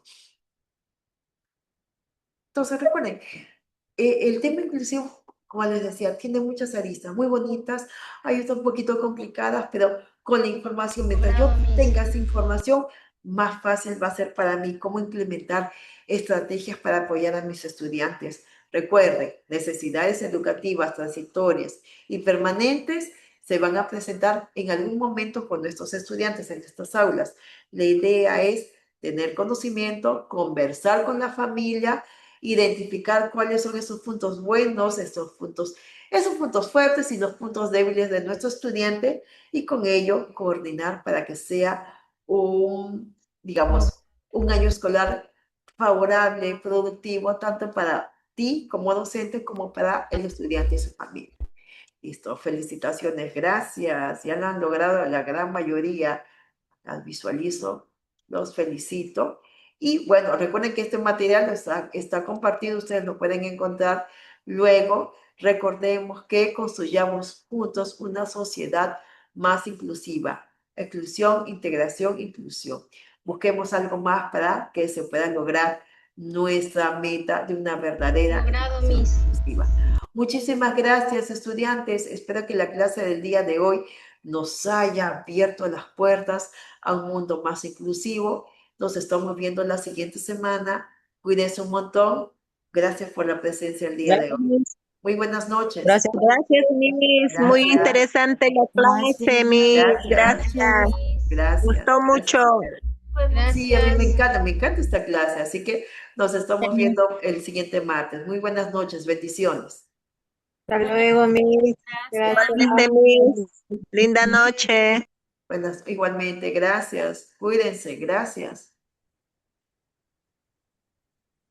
Entonces, recuerden, el tema inclusivo, como les decía, tiene muchas aristas muy bonitas, hay otras un poquito complicadas, pero con la información, mientras yo tenga esa información, más fácil va a ser para mí cómo implementar estrategias para apoyar a mis estudiantes. Recuerden, necesidades educativas transitorias y permanentes se van a presentar en algún momento con nuestros estudiantes en estas aulas. La idea es tener conocimiento, conversar con la familia, identificar cuáles son esos puntos buenos, esos puntos fuertes y los puntos débiles de nuestro estudiante y con ello coordinar para que sea digamos, un año escolar favorable, productivo, tanto para ti como docente como para el estudiante y su familia. Listo, felicitaciones, gracias, ya lo han logrado la gran mayoría, las visualizo, los felicito. Y bueno, recuerden que este material está compartido, ustedes lo pueden encontrar luego. Recordemos que construyamos juntos una sociedad más inclusiva. Inclusión, integración, inclusión. Busquemos algo más para que se pueda lograr nuestra meta de una verdadera educación inclusiva. Muchísimas gracias, estudiantes. Espero que la clase del día de hoy nos haya abierto las puertas a un mundo más inclusivo. Nos estamos viendo la siguiente semana. Cuídense un montón. Gracias por la presencia el día de hoy. Gracias. Muy buenas noches. Gracias, Miss. Muy Gracias. interesante la clase, Miss. Gracias. Gracias. Gustó mucho. Sí, a mí me encanta esta clase, así que nos estamos viendo el siguiente martes. Muy buenas noches, bendiciones. Hasta luego, Miss. Gracias. Igualmente, Miss. Linda noche. Igualmente, gracias. Cuídense, gracias.